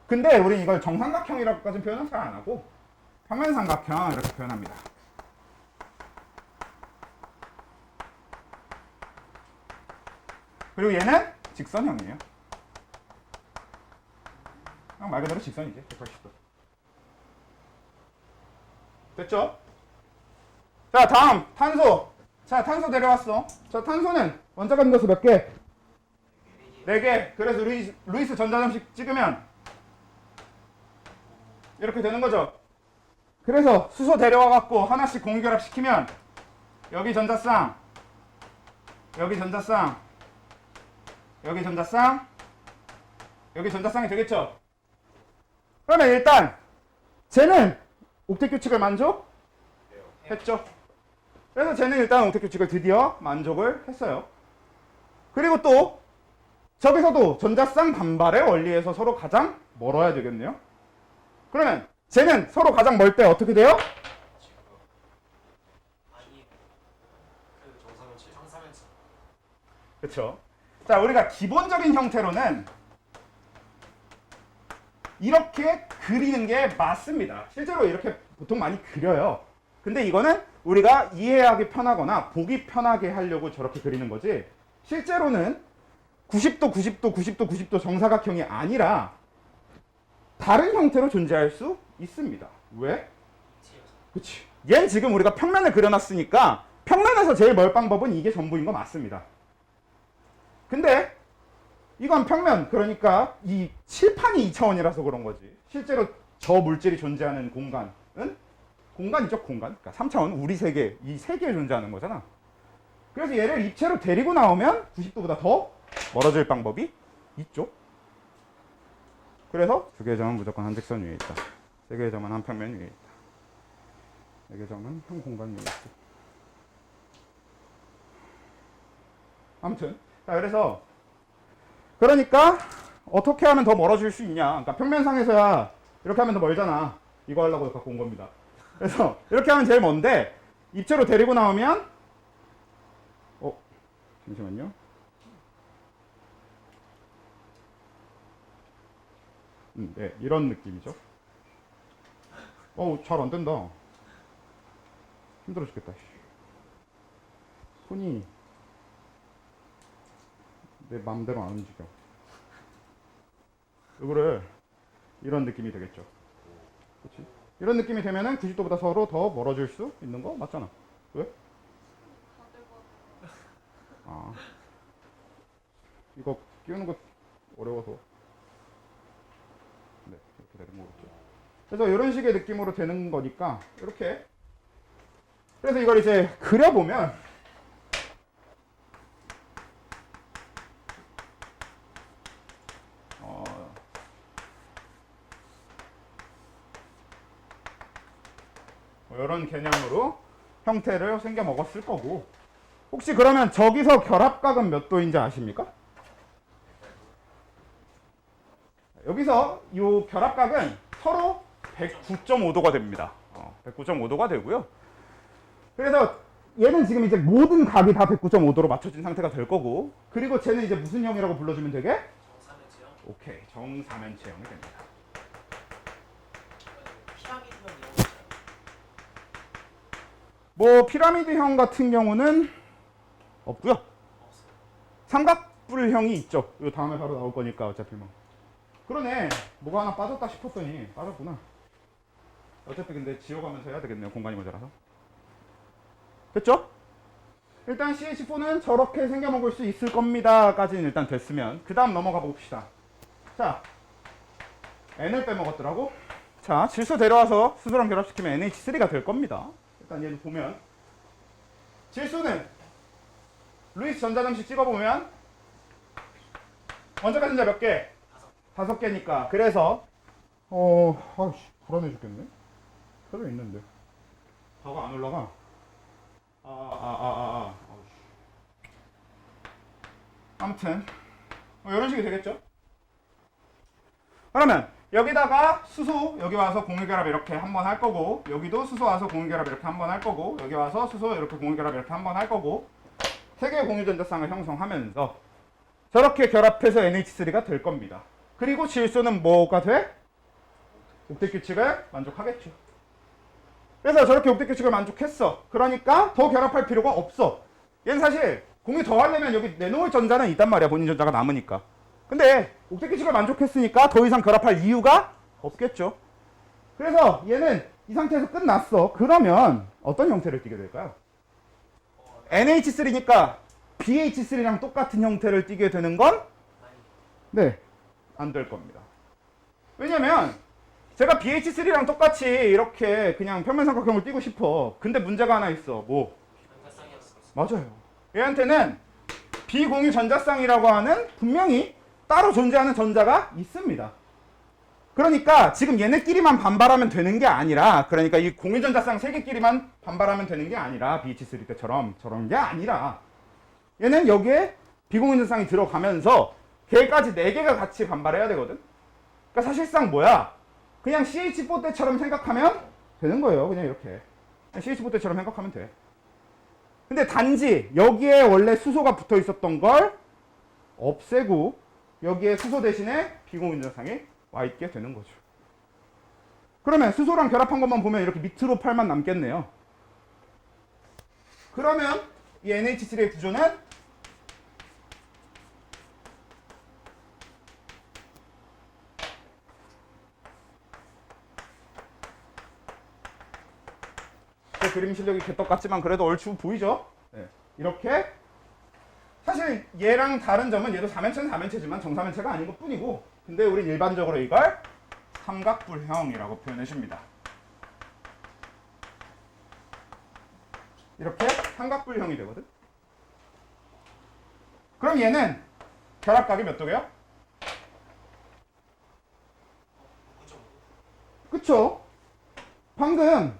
근데 우린 이걸 정삼각형이라고까지 표현은 잘 안 하고 평면삼각형 이렇게 표현합니다. 그리고 얘는 직선형이에요. 그냥 말 그대로 직선이지. 180도. 됐죠? 자, 다음 탄소. 자, 탄소 내려왔어. 자, 탄소는 원자가 분자수 몇 개? 4개. 그래서 루이스 전자점식 찍으면 이렇게 되는 거죠. 그래서 수소 데려와 갖고 하나씩 공유결합 시키면 여기 전자쌍, 여기 전자쌍, 여기 전자쌍, 여기 전자쌍이 되겠죠. 그러면 일단 쟤는 옥텟 규칙을 만족했죠. 그래서 쟤는 일단 옥텟 규칙을 드디어 만족을 했어요. 그리고 또 저기서도 전자쌍 반발의 원리에서 서로 가장 멀어야 되겠네요. 그러면 쟤는 서로 가장 멀 때 어떻게 돼요? 아니 그 정사면체. 그렇죠. 자, 우리가 기본적인 형태로는 이렇게 그리는 게 맞습니다. 실제로 이렇게 보통 많이 그려요. 근데 이거는 우리가 이해하기 편하거나 보기 편하게 하려고 저렇게 그리는 거지, 실제로는 90도, 90도, 90도, 90도 정사각형이 아니라 다른 형태로 존재할 수 있습니다. 왜? 그치. 얘는 지금 우리가 평면을 그려놨으니까 평면에서 제일 멀 방법은 이게 전부인 거 맞습니다. 근데 이건 평면, 그러니까 이 칠판이 2차원이라서 그런 거지. 실제로 저 물질이 존재하는 공간은 공간이죠, 공간. 그러니까 3차원, 우리 세계, 이 세계에 존재하는 거잖아. 그래서 얘를 입체로 데리고 나오면 90도보다 더 멀어질 방법이 있죠. 그래서 두 개의 점은 무조건 한 직선 위에 있다. 세 개의 점은 한 평면 위에 있다. 네 개의 점은 한 공간 위에 있다. 아무튼, 자, 그래서 그러니까 어떻게 하면 더 멀어질 수 있냐. 그러니까 평면상에서야 이렇게 하면 더 멀잖아. 이거 하려고 갖고 온 겁니다. 그래서 이렇게 하면 제일 먼데, 입체로 데리고 나오면 잠시만요. 네, 이런 느낌이죠. 잘 안 된다. 힘들어 죽겠다. 손이 내 마음대로 안 움직여. 그래, 이런 느낌이 되겠죠. 그렇지? 이런 느낌이 되면은 90도보다 서로 더 멀어질 수 있는 거 맞잖아. 왜? 아, 이거 끼우는 거 어려워서. 네, 이렇게 되는 거겠죠. 그래서 이런 식의 느낌으로 되는 거니까 이렇게. 그래서 이걸 이제 그려보면 이런 개념으로 형태를 생겨 먹었을 거고, 혹시 그러면 저기서 결합각은 몇 도인지 아십니까? 여기서 이 결합각은 서로 109.5도가 됩니다. 109.5도가 되고요. 그래서 얘는 지금 이제 모든 각이 다 109.5도로 맞춰진 상태가 될 거고, 그리고 쟤는 이제 무슨 형이라고 불러주면 되게? 정사면체요? 오케이, 정사면체형이 됩니다. 피라미드형 이런 거 있잖아요. 뭐 피라미드형 같은 경우는 없고요. 없어요. 삼각뿔형이 있죠. 이 다음에 바로 나올 거니까 어차피 뭐. 그러네. 뭐가 하나 빠졌다 싶었더니 빠졌구나. 어차피 근데 지워가면서 해야 되겠네요. 공간이 모자라서. 됐죠? 일단 CH4는 저렇게 생겨먹을 수 있을 겁니다 까지는 일단 됐으면, 그 다음 넘어가 봅시다. 자, N을 빼먹었더라고. 자, 질소 데려와서 수소랑 결합시키면 NH3가 될 겁니다. 일단 얘는 보면 질소는 루이스 전자점식 찍어보면 원자가 전자 몇 개? 5개니까. 그래서 아이씨, 불안해 죽겠네. 켜져 있는데 바가 안 올라가. 아무튼 이런 식이 되겠죠. 그러면 여기다가 수소 여기 와서 공유결합 이렇게 한번 할 거고, 여기도 수소 와서 공유결합 이렇게 한번 할 거고, 여기 와서 수소 이렇게 공유결합 이렇게 한번 할 거고, 세 개의 공유전자쌍을 형성하면서 저렇게 결합해서 NH3가 될 겁니다. 그리고 질소는 뭐가 돼? 옥텟 규칙을 만족하겠죠. 그래서 저렇게 옥텟 규칙을 만족했어. 그러니까 더 결합할 필요가 없어. 얘는 사실 공유 더 하려면 여기 내놓을 전자는 있단 말이야. 본인 전자가 남으니까. 근데 옥텟 규칙을 만족했으니까 더 이상 결합할 이유가 없겠죠. 그래서 얘는 이 상태에서 끝났어. 그러면 어떤 형태를 띠게 될까요? NH3니까 BH3랑 똑같은 형태를 띠게 되는 건? 네, 안 될 겁니다. 왜냐면 제가 BH3랑 똑같이 이렇게 그냥 평면삼각형을 띠고 싶어. 근데 문제가 하나 있어. 뭐? 맞아요. 얘한테는 비공유 전자쌍이라고 하는 분명히 따로 존재하는 전자가 있습니다. 그러니까 지금 얘네끼리만 반발하면 되는 게 아니라, 그러니까 이 공유 전자쌍 3개끼리만 반발하면 되는 게 아니라, BH3 때처럼 저런 게 아니라, 얘는 여기에 비공유 전자쌍이 들어가면서 걔까지 4개가 같이 반발해야 되거든. 그러니까 사실상 뭐야? 그냥 CH4 때처럼 생각하면 되는 거예요. 그냥 이렇게. CH4 때처럼 생각하면 돼. 근데 단지 여기에 원래 수소가 붙어 있었던 걸 없애고 여기에 수소 대신에 비공유전상이 와 있게 되는 거죠. 그러면 수소랑 결합한 것만 보면 이렇게 밑으로 팔만 남겠네요. 그러면 이 NH3의 구조는 그림 실력이 개떡 같지만 그래도 얼추 보이죠? 네. 이렇게 사실 얘랑 다른 점은 얘도 4면체는 4면체지만 정사면체가 아닌 것 뿐이고, 근데 우리 일반적으로 이걸 삼각불형이라고 표현해 줍니다. 이렇게 삼각불형이 되거든. 그럼 얘는 결합각이 몇 도게요? 그쵸? 방금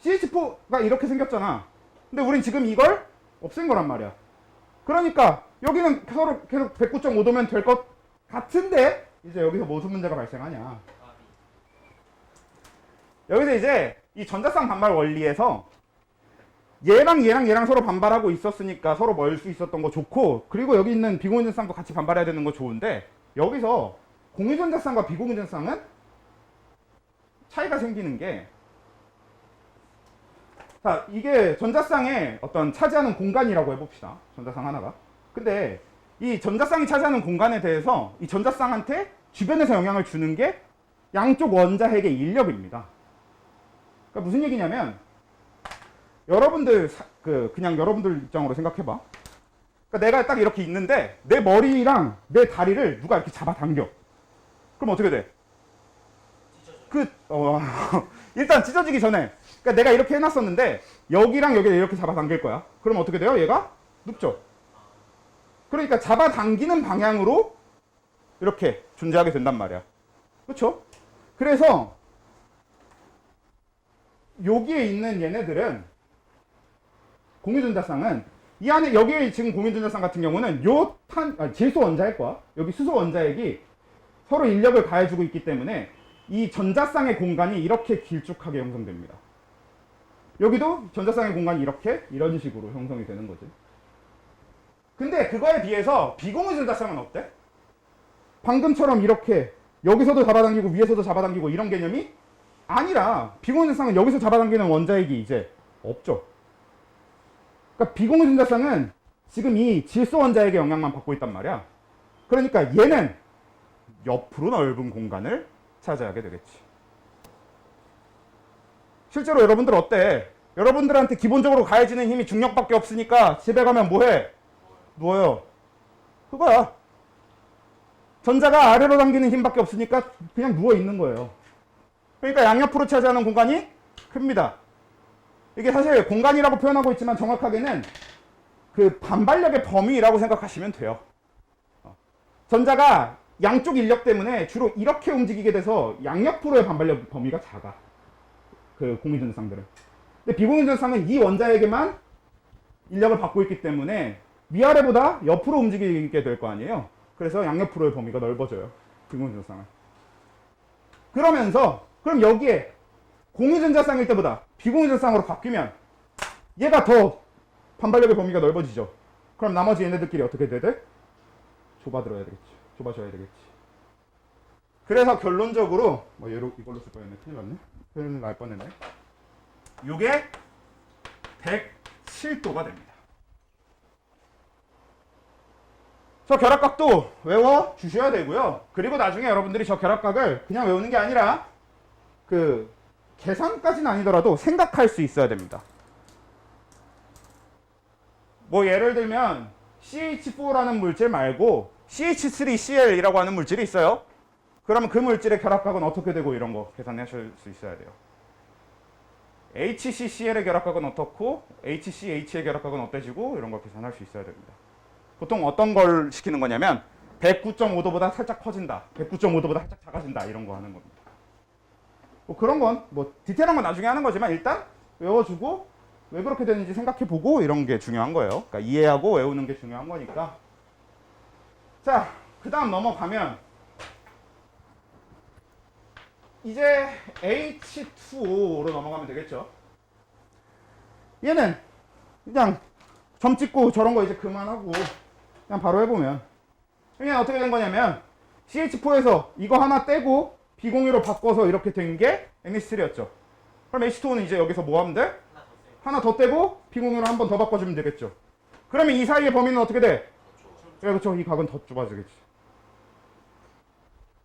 CH4가 이렇게 생겼잖아. 근데 우린 지금 이걸 없앤 거란 말이야. 그러니까 여기는 서로 계속 109.5도면 될 것 같은데 이제 여기서 무슨 문제가 발생하냐. 여기서 이제 이 전자쌍 반발 원리에서 얘랑 서로 반발하고 있었으니까 서로 멀 수 있었던 거 좋고, 그리고 여기 있는 비공유전쌍도 같이 반발해야 되는 거 좋은데, 여기서 공유전자쌍과 비공유전쌍은 차이가 생기는 게, 자, 이게 전자쌍의 어떤 차지하는 공간이라고 해봅시다. 전자쌍 하나가. 근데 이 전자쌍이 차지하는 공간에 대해서 이 전자쌍한테 주변에서 영향을 주는 게 양쪽 원자핵의 인력입니다. 그러니까 무슨 얘기냐면, 여러분들 그냥 여러분들 입장으로 생각해봐. 그러니까 내가 딱 이렇게 있는데 내 머리랑 내 다리를 누가 이렇게 잡아당겨. 그럼 어떻게 돼? 일단 찢어지기 전에, 그러니까 내가 이렇게 해놨었는데 여기랑 여기를 이렇게 잡아당길 거야. 그럼 어떻게 돼요? 얘가 눕죠. 그러니까 잡아당기는 방향으로 이렇게 존재하게 된단 말이야. 그렇죠? 그래서 여기에 있는 얘네들은, 공유전자쌍은 이 안에, 여기에 지금 공유전자쌍 같은 경우는 요 질소 원자핵과 여기 수소 원자핵이 서로 인력을 가해주고 있기 때문에 이 전자쌍의 공간이 이렇게 길쭉하게 형성됩니다. 여기도 전자쌍의 공간이 이렇게 이런 식으로 형성이 되는 거지. 근데 그거에 비해서 비공유전자쌍은 어때? 방금처럼 이렇게 여기서도 잡아당기고 위에서도 잡아당기고 이런 개념이 아니라, 비공유전자쌍은 여기서 잡아당기는 원자핵이 이제 없죠. 그러니까 비공유전자쌍은 지금 이 질소 원자핵의 영향만 받고 있단 말이야. 그러니까 얘는 옆으로 넓은 공간을 차지하게 되겠지. 실제로 여러분들 어때? 여러분들한테 기본적으로 가해지는 힘이 중력밖에 없으니까 집에 가면 뭐해? 누워요. 그거야. 전자가 아래로 당기는 힘밖에 없으니까 그냥 누워 있는 거예요. 그러니까 양옆으로 차지하는 공간이 큽니다. 이게 사실 공간이라고 표현하고 있지만 정확하게는 그 반발력의 범위라고 생각하시면 돼요. 전자가 양쪽 인력 때문에 주로 이렇게 움직이게 돼서 양옆으로의 반발력 범위가 작아. 그 공유전자쌍들은. 근데 비공유전자쌍은 이 원자에게만 인력을 받고 있기 때문에 위아래보다 옆으로 움직이게 될 거 아니에요. 그래서 양옆으로의 범위가 넓어져요. 비공유전자쌍은. 그러면서 그럼 여기에 공유전자쌍일 때보다 비공유전자쌍으로 바뀌면 얘가 더 반발력의 범위가 넓어지죠. 그럼 나머지 얘네들끼리 어떻게 돼야 돼? 좁아져야 되겠지. 그래서 결론적으로 이걸로 쓸 뻔했네. 큰일 났네. 큰일 날 뻔했네. 이게 107도가 됩니다. 저 결합각도 외워 주셔야 되고요. 그리고 나중에 여러분들이 저 결합각을 그냥 외우는 게 아니라 그 계산까지는 아니더라도 생각할 수 있어야 됩니다. 뭐 예를 들면 CH4라는 물질 말고 CH3Cl이라고 하는 물질이 있어요. 그러면 그 물질의 결합각은 어떻게 되고 이런 거 계산하실 수 있어야 돼요. HCCl의 결합각은 어떻고 HCH의 결합각은 어때지고 이런 거 계산할 수 있어야 됩니다. 보통 어떤 걸 시키는 거냐면 109.5도보다 살짝 커진다, 109.5도보다 살짝 작아진다 이런 거 하는 겁니다. 뭐 그런 건 뭐 디테일한 건 나중에 하는 거지만 일단 외워주고 왜 그렇게 되는지 생각해보고 이런 게 중요한 거예요. 그러니까 이해하고 외우는 게 중요한 거니까. 자, 그 다음 넘어가면 이제 H2O로 넘어가면 되겠죠. 얘는 그냥 점 찍고 저런 거 이제 그만하고 그냥 바로 해보면 그냥 어떻게 된 거냐면 CH4에서 이거 하나 떼고 B02로 바꿔서 이렇게 된 게 NH3였죠. 그럼 H2O는 이제 여기서 뭐 하면 돼? 하나 더 세요. 하나 더 떼고 B02로 한 번 더 바꿔주면 되겠죠. 그러면 이 사이의 범위는 어떻게 돼? 그렇죠. 이 각은 더 좁아지겠지.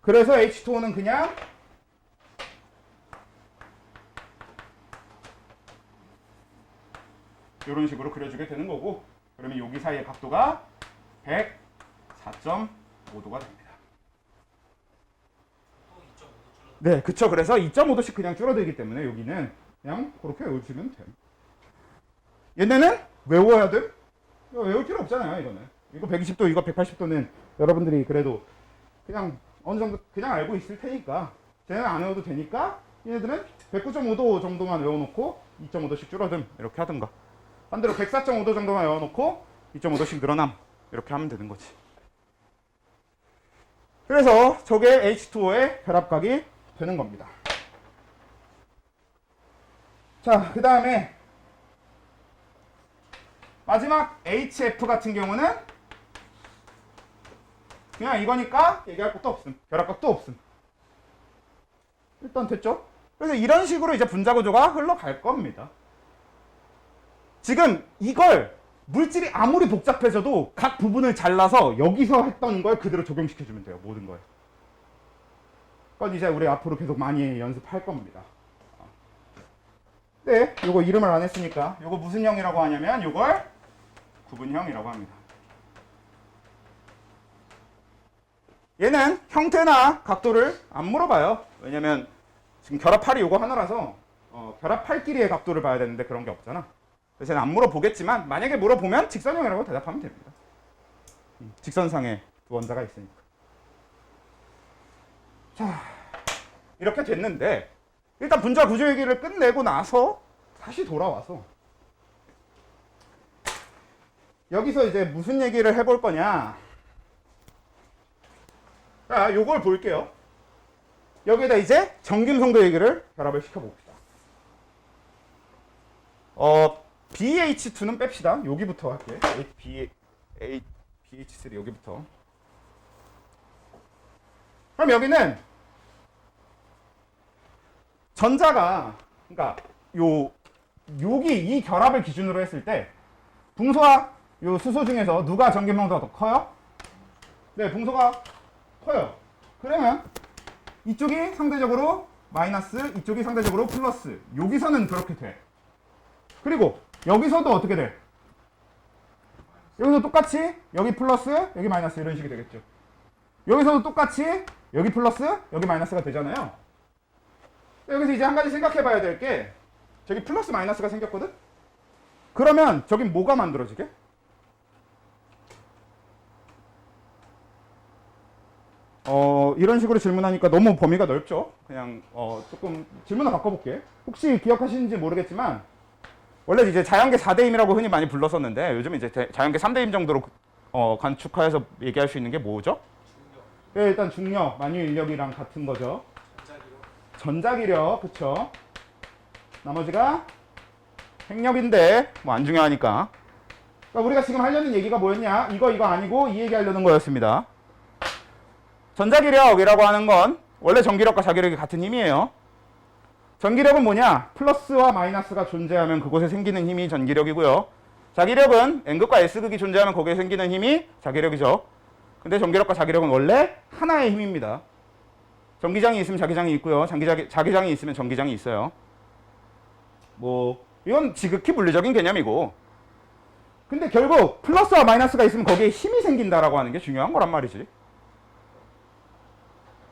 그래서 H2O는 그냥 이런 식으로 그려주게 되는 거고, 그러면 여기 사이의 각도가 104.5도가 됩니다. 또 2.5도 줄어들어. 네, 그쵸. 그래서 2.5도씩 그냥 줄어들기 때문에 여기는 그냥 그렇게 외우시면 돼요. 얘네는 외워야 돼? 이거 외울 필요 없잖아요, 이거는. 이거 120도, 이거 180도는 여러분들이 그래도 그냥 어느 정도 그냥 알고 있을 테니까, 쟤는 안 외워도 되니까 얘네들은 109.5도 정도만 외워놓고 2.5도씩 줄어듦 이렇게 하든가, 반대로 104.5도 정도만 외워놓고 2.5도씩 늘어남 이렇게 하면 되는 거지. 그래서 저게 H2O의 결합각이 되는 겁니다. 자, 그 다음에 마지막 HF 같은 경우는 그냥 이거니까 얘기할 것도 없음. 결합각도 없음. 일단 됐죠? 그래서 이런 식으로 이제 분자구조가 흘러갈 겁니다. 지금 이걸 물질이 아무리 복잡해져도 각 부분을 잘라서 여기서 했던 걸 그대로 적용시켜주면 돼요. 모든 거에. 그건 이제 우리 앞으로 계속 많이 연습할 겁니다. 네, 요거 이름을 안 했으니까 요거 무슨 형이라고 하냐면 요걸 구분형이라고 합니다. 얘는 형태나 각도를 안 물어봐요. 왜냐면 지금 결합팔이 요거 하나라서 결합팔끼리의 각도를 봐야 되는데 그런 게 없잖아. 그래서 얘는 안 물어보겠지만 만약에 물어보면 직선형이라고 대답하면 됩니다. 직선상에 두 원자가 있으니까. 자, 이렇게 됐는데 일단 분자 구조 얘기를 끝내고 나서 다시 돌아와서 여기서 이제 무슨 얘기를 해볼 거냐. 자, 요걸 볼게요. 여기에다 이제 정김성도 얘기를 결합을 시켜봅시다. BH2는 뺍시다. 여기부터 할게요. BH3 여기부터. 그럼 여기는 전자가, 그러니까 여기 이 결합을 기준으로 했을 때 붕소와 요 수소 중에서 누가 전기명도가 더 커요? 네, 붕소가 커요. 그러면 이쪽이 상대적으로 마이너스, 이쪽이 상대적으로 플러스. 여기서는 그렇게 돼. 그리고 여기서도 어떻게 돼? 여기서 똑같이 여기 플러스, 여기 마이너스 이런 식이 되겠죠. 여기서도 똑같이 여기 플러스, 여기 마이너스가 되잖아요. 여기서 이제 한 가지 생각해 봐야 될 게, 저기 플러스 마이너스가 생겼거든? 그러면 저긴 뭐가 만들어지게? 이런 식으로 질문하니까 너무 범위가 넓죠? 그냥, 조금 질문을 바꿔볼게. 혹시 기억하시는지 모르겠지만, 원래 이제 자연계 4대임이라고 흔히 많이 불렀었는데, 요즘 이제 자연계 3대임 정도로, 간축화해서 얘기할 수 있는 게 뭐죠? 중력, 네, 일단 중력, 만유인력이랑 같은 거죠. 전자기력, 전자기력, 그쵸? 나머지가 핵력인데 뭐 안 중요하니까. 그러니까 우리가 지금 하려는 얘기가 뭐였냐? 이거 아니고 이 얘기 하려는 거였습니다. 전자기력이라고 하는 건 원래 전기력과 자기력이 같은 힘이에요. 전기력은 뭐냐? 플러스와 마이너스가 존재하면 그곳에 생기는 힘이 전기력이고요. 자기력은 N극과 S극이 존재하면 거기에 생기는 힘이 자기력이죠. 근데 전기력과 자기력은 원래 하나의 힘입니다. 전기장이 있으면 자기장이 있고요. 자기장이 있으면 전기장이 있어요. 뭐 이건 지극히 물리적인 개념이고, 근데 결국 플러스와 마이너스가 있으면 거기에 힘이 생긴다라고 하는 게 중요한 거란 말이지.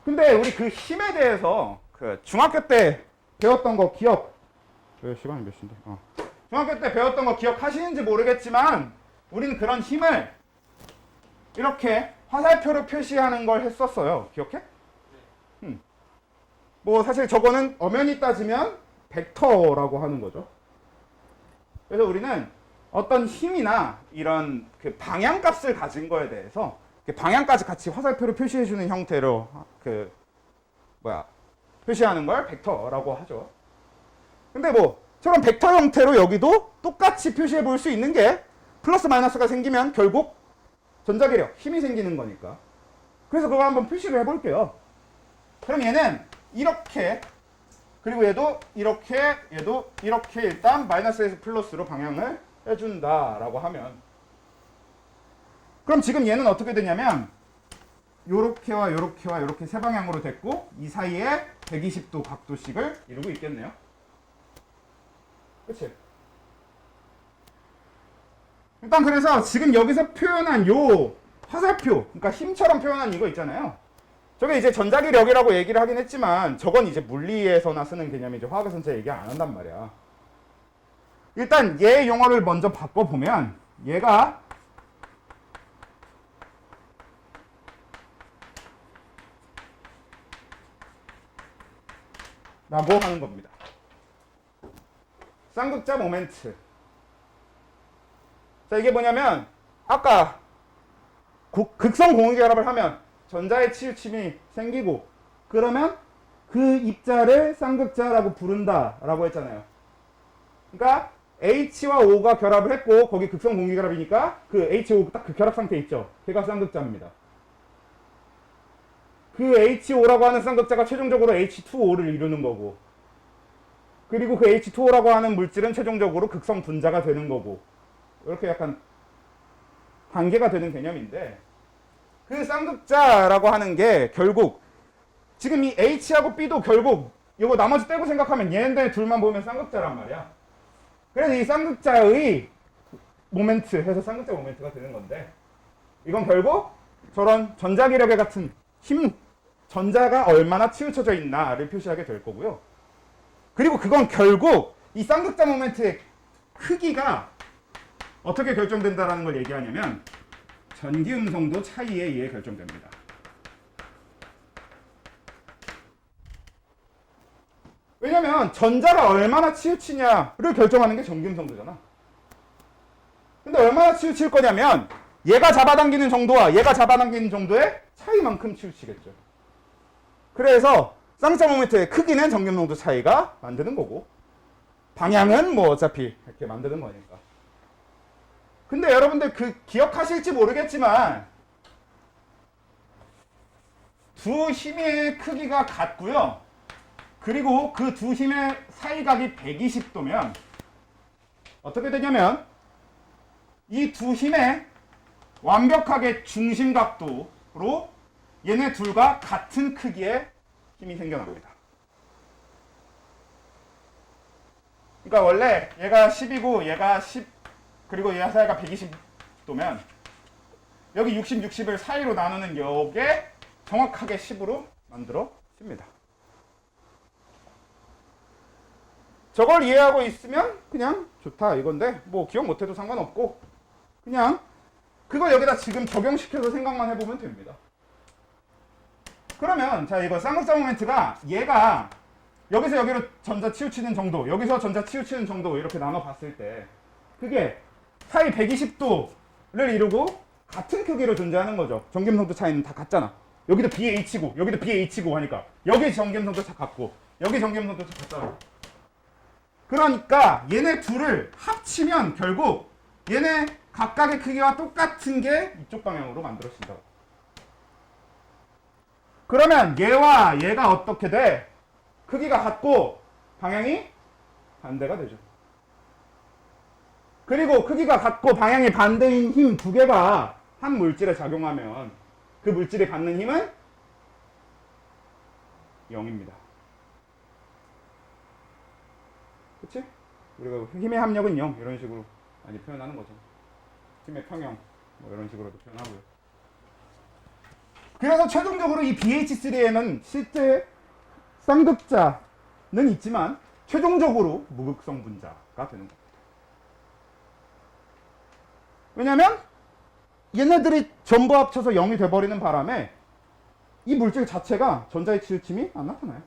근데 우리 그 힘에 대해서 그 중학교 때 배웠던 거 기억, 왜 시간이 몇 시인데? 중학교 때 배웠던 거 기억하시는지 모르겠지만 우리는 그런 힘을 이렇게 화살표로 표시하는 걸 했었어요. 기억해? 뭐 사실 저거는 엄연히 따지면 벡터라고 하는 거죠. 그래서 우리는 어떤 힘이나 이런 그 방향값을 가진 거에 대해서 방향까지 같이 화살표로 표시해주는 형태로 표시하는 걸 벡터라고 하죠. 근데 뭐 저런 벡터 형태로 여기도 똑같이 표시해 볼 수 있는 게 플러스 마이너스가 생기면 결국 전자기력, 힘이 생기는 거니까. 그래서 그거 한번 표시를 해볼게요. 그럼 얘는 이렇게, 그리고 얘도 이렇게, 얘도 이렇게 일단 마이너스에서 플러스로 방향을 해준다라고 하면, 그럼 지금 얘는 어떻게 되냐면 요렇게와 요렇게와 요렇게 세 방향으로 됐고 이 사이에 120도 각도씩을 이루고 있겠네요. 그치? 일단 그래서 지금 여기서 표현한 요 화살표, 그러니까 힘처럼 표현한 이거 있잖아요. 저게 이제 전자기력이라고 얘기를 하긴 했지만 저건 이제 물리에서나 쓰는 개념이죠. 화학에서는 제 얘기 안 한단 말이야. 일단 얘 용어를 먼저 바꿔보면 얘가 라고 하는 겁니다. 쌍극자 모멘트. 자, 이게 뭐냐면 아까 극성 공유결합을 하면 전자의 치우침이 생기고 그러면 그 입자를 쌍극자라고 부른다라고 했잖아요. 그러니까 H와 O가 결합을 했고 거기 극성 공유결합이니까 그 HO 딱 그 결합 상태 있죠. 걔가 쌍극자입니다. 그 HO라고 하는 쌍극자가 최종적으로 H2O를 이루는 거고, 그리고 그 H2O라고 하는 물질은 최종적으로 극성 분자가 되는 거고, 이렇게 약간 관계가 되는 개념인데, 그 쌍극자라고 하는 게 결국 지금 이 H하고 B도 결국 이거 나머지 떼고 생각하면 얘네들 둘만 보면 쌍극자란 말이야. 그래서 이 쌍극자의 모멘트 해서 쌍극자 모멘트가 되는 건데, 이건 결국 저런 전자기력의 같은 힘, 전자가 얼마나 치우쳐져 있나를 표시하게 될 거고요. 그리고 그건 결국 이 쌍극자 모멘트의 크기가 어떻게 결정된다라는 걸 얘기하냐면 전기 음성도 차이에 의해 결정됩니다. 왜냐면 전자가 얼마나 치우치냐를 결정하는 게 전기 음성도잖아. 근데 얼마나 치우칠 거냐면 얘가 잡아당기는 정도와 얘가 잡아당기는 정도의 차이만큼 치우치겠죠. 그래서 쌍극자 모멘트의 크기는 전기 음성도 차이가 만드는 거고 방향은 뭐 어차피 이렇게 만드는 거니까. 근데 여러분들 그 기억하실지 모르겠지만 두 힘의 크기가 같고요. 그리고 그 두 힘의 사이각이 120도면 어떻게 되냐면 이 두 힘의 완벽하게 중심 각도로 얘네 둘과 같은 크기의 힘이 생겨납니다. 그러니까 원래 얘가 10이고 얘가 10 그리고 얘 사이가 120도면 여기 60, 60을 사이로 나누는 요게 정확하게 10으로 만들어집니다. 저걸 이해하고 있으면 그냥 좋다 이건데 뭐 기억 못해도 상관없고 그냥 그걸 여기다 지금 적용시켜서 생각만 해보면 됩니다. 그러면 자 이거 쌍극자 모멘트가 얘가 여기서 여기로 전자 치우치는 정도 여기서 전자 치우치는 정도 이렇게 나눠 봤을 때 그게 사이 120도를 이루고 같은 크기로 존재하는 거죠. 전기음성도 차이는 다 같잖아. 여기도 BH고 여기도 BH고 하니까 여기 전기음성도 다 같고 여기 전기음성도 다 같잖아. 그러니까 얘네 둘을 합치면 결국 얘네 각각의 크기와 똑같은 게 이쪽 방향으로 만들어진다. 그러면 얘와 얘가 어떻게 돼? 크기가 같고 방향이 반대가 되죠. 그리고 크기가 같고 방향이 반대인 힘 두 개가 한 물질에 작용하면 그 물질이 받는 힘은 0입니다. 그치? 우리가 힘의 합력은 0 이런 식으로 많이 표현하는 거죠. 힘의 평형 뭐 이런 식으로도 표현하고요. 그래서 최종적으로 이 BH3에는 실제 쌍극자는 있지만 최종적으로 무극성 분자가 되는 겁니다. 왜냐면 얘네들이 전부 합쳐서 0이 돼버리는 바람에 이 물질 자체가 전자의 치우침이 안 나타나요.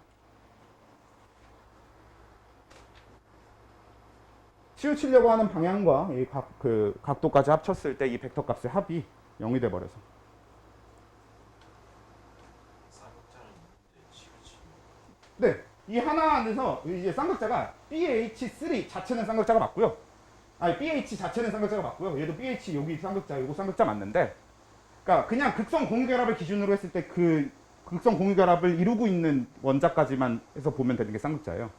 치우치려고 하는 방향과 이 각도까지 합쳤을 때 이 벡터 값의 합이 0이 돼버려서 네, 이 하나 안에서 이제 쌍극자가 BH3 자체는 쌍극자가 맞고요. 아니 BH 자체는 쌍극자가 맞고요. 얘도 BH 여기 쌍극자, 요거 쌍극자 맞는데, 그러니까 그냥 극성 공유결합을 기준으로 했을 때 그 극성 공유결합을 이루고 있는 원자까지만 해서 보면 되는 게 쌍극자예요.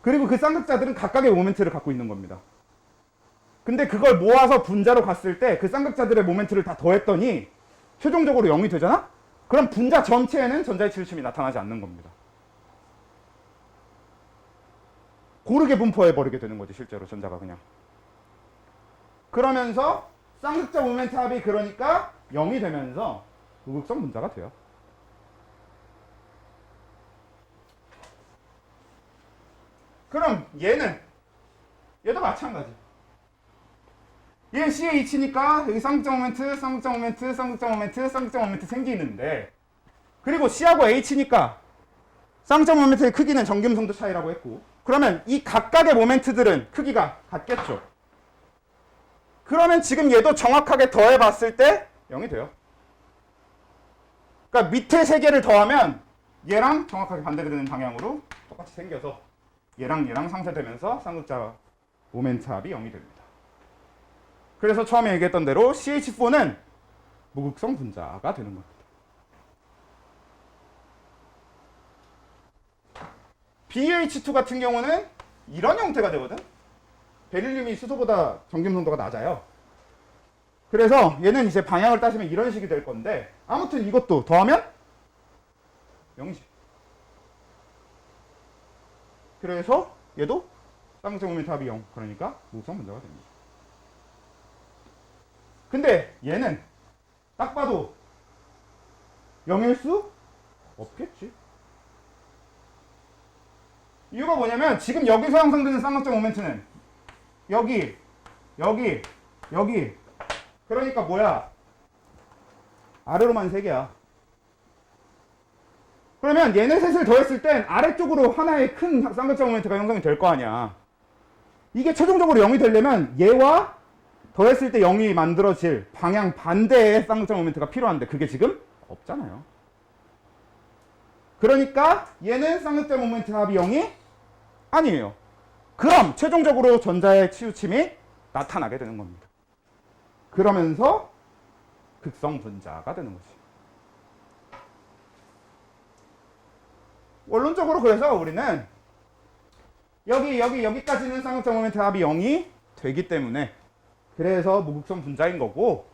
그리고 그 쌍극자들은 각각의 모멘트를 갖고 있는 겁니다. 근데 그걸 모아서 분자로 갔을 때 그 쌍극자들의 모멘트를 다 더했더니 최종적으로 0이 되잖아? 그럼 분자 전체에는 전자의 치우침이 나타나지 않는 겁니다. 고르게 분포해버리게 되는 거지, 실제로 전자가 그냥. 그러면서 쌍극자 모멘트 합이 그러니까 0이 되면서 무극성 분자가 돼요. 그럼 얘도 마찬가지. 얘 CH니까 여기 쌍극자 모멘트, 쌍극자 모멘트, 쌍극자 모멘트, 쌍극자 모멘트 생기는데, 그리고 C하고 H니까 쌍극자 모멘트의 크기는 정김성도 차이라고 했고, 그러면 이 각각의 모멘트들은 크기가 같겠죠. 그러면 지금 얘도 정확하게 더해봤을 때 0이 돼요. 그러니까 밑에 세 개를 더하면 얘랑 정확하게 반대되는 방향으로 똑같이 생겨서 얘랑 상쇄되면서 쌍극자 모멘트 합이 0이 됩니다. 그래서 처음에 얘기했던 대로 CH4는 무극성 분자가 되는 겁니다. BH2 같은 경우는 이런 형태가 되거든. 베릴륨이 수소보다 정김성도가 낮아요. 그래서 얘는 이제 방향을 따지면 이런 식이 될 건데, 아무튼 이것도 더하면 0이지. 그래서 얘도 쌍극자 모멘트 합이 0, 그러니까 무극성 분자가 됩니다. 근데 얘는 딱 봐도 0일 수 없겠지. 이유가 뭐냐면 지금 여기서 형성되는 쌍극자 모멘트는 여기, 그러니까 뭐야? 아래로만 3개야. 그러면 얘네 셋을 더했을 땐 아래쪽으로 하나의 큰 쌍극자 모멘트가 형성이 될 거 아니야. 이게 최종적으로 0이 되려면 얘와 더했을 때 0이 만들어질 방향 반대의 쌍극자 모멘트가 필요한데 그게 지금 없잖아요. 그러니까 얘는 쌍극자 모멘트 합이 0이 아니에요. 그럼 최종적으로 전자의 치우침이 나타나게 되는 겁니다. 그러면서 극성 분자가 되는 거지. 원론적으로 그래서 우리는 여기까지는 쌍극자 모멘트 합이 0이 되기 때문에 그래서 무극성 분자인 거고,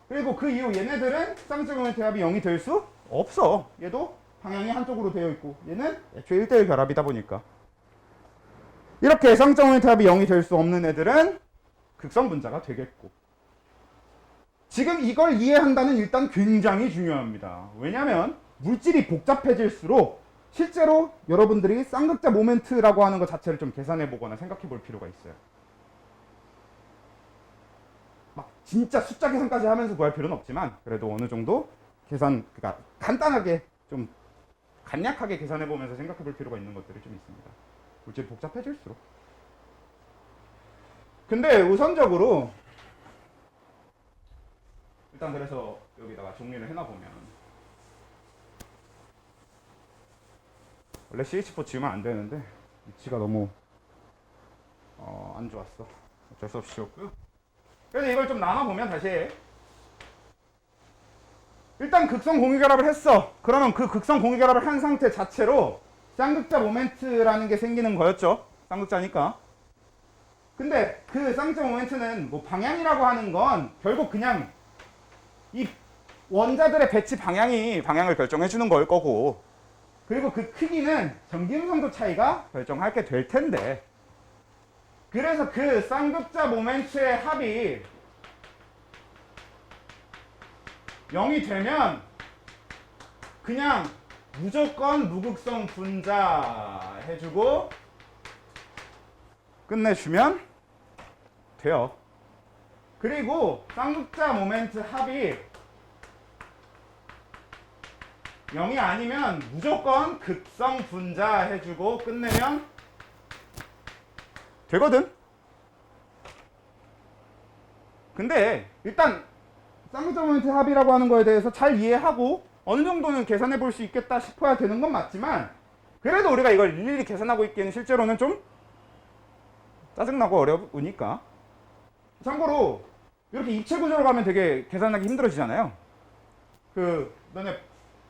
그리고 그 이후 얘네들은 쌍극자 모멘트 합이 0이 될 수 없어. 얘도 방향이 한쪽으로 되어 있고 얘는 애초에 1대1 결합이다 보니까. 이렇게 쌍극자 모멘트 합이 0이 될 수 없는 애들은 극성 분자가 되겠고. 지금 이걸 이해한다는 일단 굉장히 중요합니다. 왜냐하면 물질이 복잡해질수록 실제로 여러분들이 쌍극자 모멘트라고 하는 것 자체를 좀 계산해 보거나 생각해 볼 필요가 있어요. 막 진짜 숫자 계산까지 하면서 구할 필요는 없지만 그래도 어느 정도 계산, 그러니까 간단하게 좀 간략하게 계산해 보면서 생각해 볼 필요가 있는 것들이 좀 있습니다. 물질이 복잡해질수록. 근데 우선적으로 일단 그래서 여기다가 정리를 해놔보면 원래 CH4 지우면 안 되는데 위치가 너무 안 좋았어. 어쩔 수 없이 지웠고요. 그래서 이걸 좀 나눠보면 다시 일단 극성 공유결합을 했어. 그러면 그 극성 공유결합을 한 상태 자체로 쌍극자 모멘트라는 게 생기는 거였죠. 쌍극자니까. 근데 그 쌍극자 모멘트는 뭐 방향이라고 하는 건 결국 그냥 이 원자들의 배치 방향을 결정해 주는 걸 거고, 그리고 그 크기는 정김성도 차이가 결정하게 될 텐데, 그래서 그 쌍극자 모멘트의 합이 0이 되면 그냥 무조건 무극성 분자 해주고 끝내주면 돼요. 그리고 쌍극자 모멘트 합이 0이 아니면 무조건 극성 분자 해주고 끝내면 되거든. 근데 일단 쌍극자 모멘트 합이라고 하는 거에 대해서 잘 이해하고 어느 정도는 계산해 볼 수 있겠다 싶어야 되는 건 맞지만 그래도 우리가 이걸 일일이 계산하고 있기에는 실제로는 좀 짜증나고 어려우니까. 참고로 이렇게 입체 구조로 가면 되게 계산하기 힘들어지잖아요. 너네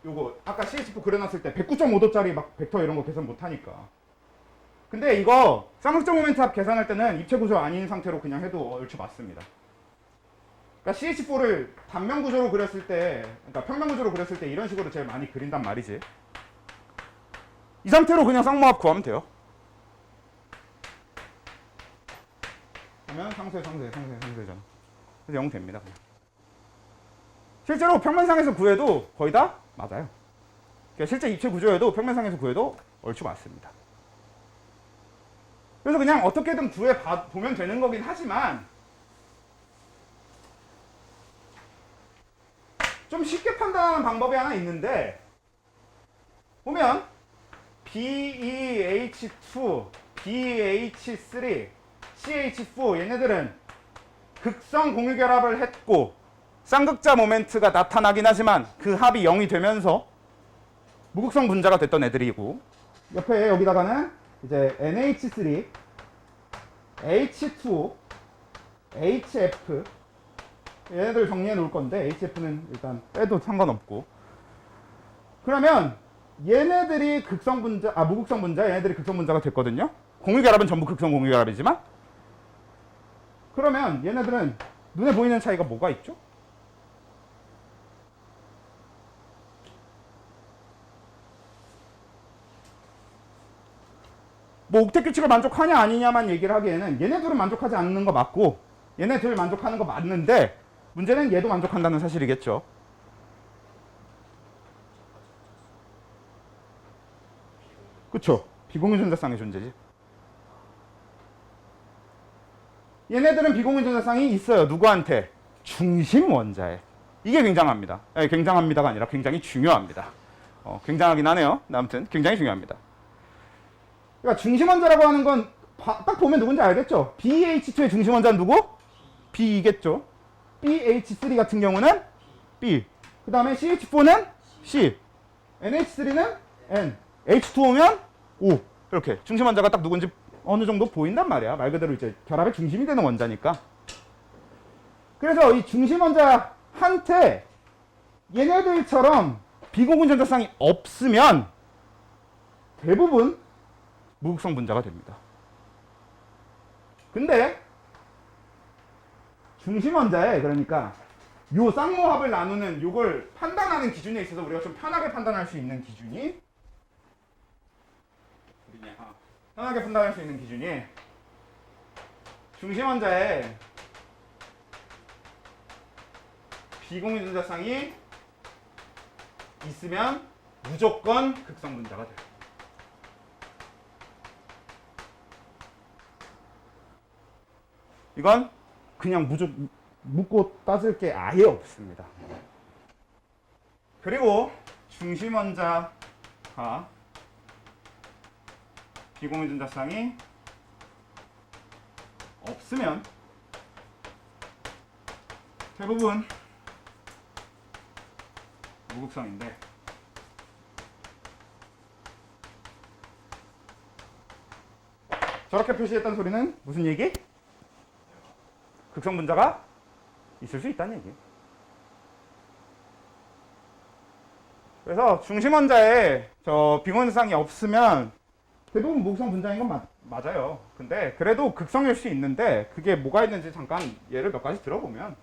요거 아까 CH4 그려놨을 때 109.5도짜리 막 벡터 이런 거 계산 못하니까. 근데 이거 쌍극적 모멘트 합 계산할 때는 입체 구조 아닌 상태로 그냥 해도 얼추 맞습니다. 그러니까 CH4를 단면 구조로 그렸을 때, 그러니까 평면 구조로 그렸을 때 이런 식으로 제일 많이 그린단 말이지. 이 상태로 그냥 쌍모합 구하면 돼요. 그러면 상수잖아. 그래서 0 됩니다. 그냥. 실제로 평면상에서 구해도 거의 다 맞아요. 그러니까 실제 입체 구조에도 평면상에서 구해도 얼추 맞습니다. 그래서 그냥 어떻게든 보면 되는 거긴 하지만 좀 쉽게 판단하는 방법이 하나 있는데 보면 BeH2, BH3, CH4 얘네들은 극성 공유결합을 했고 쌍극자 모멘트가 나타나긴 하지만 그 합이 0이 되면서 무극성 분자가 됐던 애들이고 옆에 여기다가는 이제 NH3, H2, HF 얘네들 정리해 놓을 건데 HF는 일단 빼도 상관없고 그러면 얘네들이 극성 분자, 무극성 분자, 얘네들이 극성 분자가 됐거든요. 공유결합은 전부 극성 공유결합이지만 그러면 얘네들은 눈에 보이는 차이가 뭐가 있죠? 뭐 옥텟 규칙을 만족하냐 아니냐만 얘기를 하기에는 얘네들은 만족하지 않는 거 맞고 얘네들 만족하는 거 맞는데 문제는 얘도 만족한다는 사실이겠죠. 그쵸? 비공유전자쌍의 존재지. 얘네들은 비공유전자쌍이 있어요. 누구한테? 중심 원자에. 이게 굉장합니다. 굉장합니다가 아니라 굉장히 중요합니다. 굉장하긴 하네요. 아무튼 굉장히 중요합니다. 그러니까 중심 원자라고 하는 건 딱 보면 누군지 알겠죠? BH2의 중심 원자는 누구? B이겠죠. BH3 같은 경우는 B. 그 다음에 CH4는 C. NH3는 N. H2O면 O. 이렇게 중심 원자가 딱 누군지 어느 정도 보인단 말이야. 말 그대로 이제 결합의 중심이 되는 원자니까. 그래서 이 중심 원자한테 얘네들처럼 비공유전자쌍이 없으면 대부분 무극성 분자가 됩니다. 근데 중심 원자에 그러니까 요 쌍모합을 나누는 요걸 판단하는 기준에 있어서 우리가 좀 편하게 판단할 수 있는 기준이 편하게 판단할 수 있는 기준이 중심 원자에 비공유전자쌍이 있으면 무조건 극성 분자가 돼요. 이건 그냥 묻고 따질 게 아예 없습니다. 그리고 중심 원자가 비공유전자쌍이 없으면 대부분 무극성인데 저렇게 표시했던 소리는 무슨 얘기? 극성 분자가 있을 수 있다는 얘기. 그래서 중심 원자에 저 비공유전자쌍이 없으면 대부분 무극성 분자인 건 맞아요. 근데 그래도 극성일 수 있는데 그게 뭐가 있는지 잠깐 예를 몇 가지 들어보면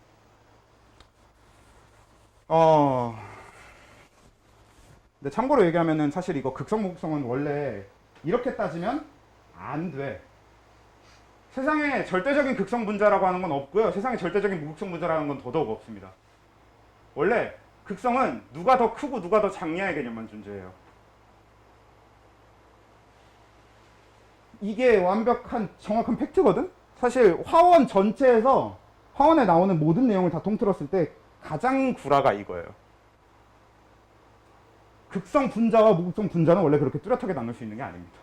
근데 참고로 얘기하면은 사실 이거 극성 무극성은 원래 이렇게 따지면 안 돼. 세상에 절대적인 극성 분자라고 하는 건 없고요. 세상에 절대적인 무극성 분자라는 건 더더욱 없습니다. 원래 극성은 누가 더 크고 누가 더 작냐의 개념만 존재해요. 이게 완벽한 정확한 팩트거든? 사실 화원 전체에서 화원에 나오는 모든 내용을 다 통틀었을 때 가장 구라가 이거예요. 극성 분자와 무극성 분자는 원래 그렇게 뚜렷하게 나눌 수 있는 게 아닙니다.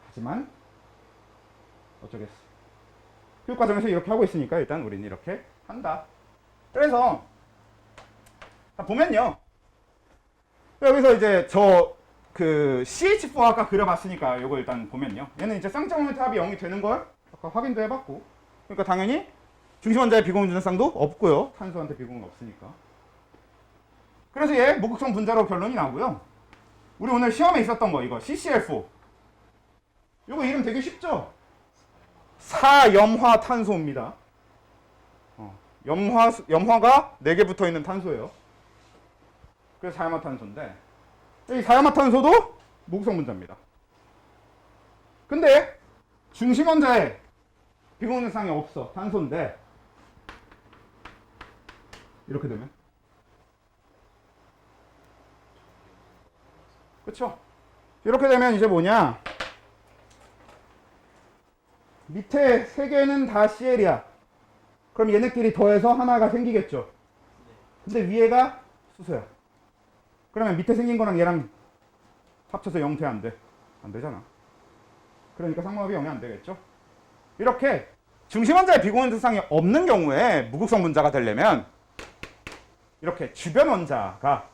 하지만 어쩌겠어. 교육 과정에서 이렇게 하고 있으니까 일단 우리는 이렇게 한다. 그래서 자, 보면요. 여기서 이제 그 CH4 아까 그려봤으니까 요거 일단 보면요. 얘는 이제 쌍쌍 모멘트 합이 0이 되는 걸 아까 확인도 해봤고. 그러니까 당연히 중심원자의 비공유 준상도 없고요. 탄소한테 비공유는 없으니까. 그래서 얘 무극성 분자로 결론이 나오고요. 우리 오늘 시험에 있었던 거 이거 CCl4. 요거 이름 되게 쉽죠? 사염화탄소입니다. 염화가 4개 붙어 있는 탄소예요. 그래서 사염화탄소인데 이 사염화탄소도 무극성 분자입니다. 근데 중심원자에 비공유상이 없어. 탄소인데 이렇게 되면 그쵸? 이렇게 되면 이제 뭐냐? 밑에 3개는 다 CL이야. 그럼 얘네끼리 더해서 하나가 생기겠죠. 근데 위에가 수소야. 그러면 밑에 생긴 거랑 얘랑 합쳐서 0 돼, 안 돼? 안 되잖아. 그러니까 쌍마합이 0이 안 되겠죠. 이렇게 중심원자의 비공유상이 없는 경우에 무극성 분자가 되려면 이렇게 주변 원자가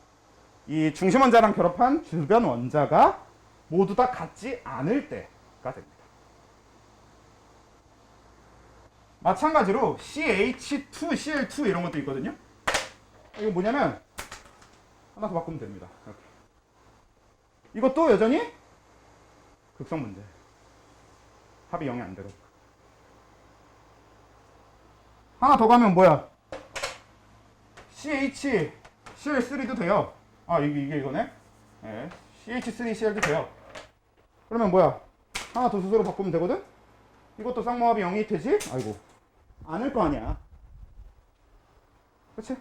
이 중심원자랑 결합한 주변 원자가 모두 다 같지 않을 때가 됩니다. 마찬가지로 CH2, Cl2 이런 것도 있거든요. 이거 뭐냐면 하나 더 바꾸면 됩니다. 이렇게. 이것도 여전히 극성 문제. 합이 0이 안 되고. 하나 더 가면 뭐야? CH, Cl3도 돼요. 아, 이게 이거네? 네. CH3Cl도 돼요. 그러면 뭐야? 하나 더 수소로 바꾸면 되거든? 이것도 쌍모합이 0이 되지? 아이고. 않을 거 아니야. 그치?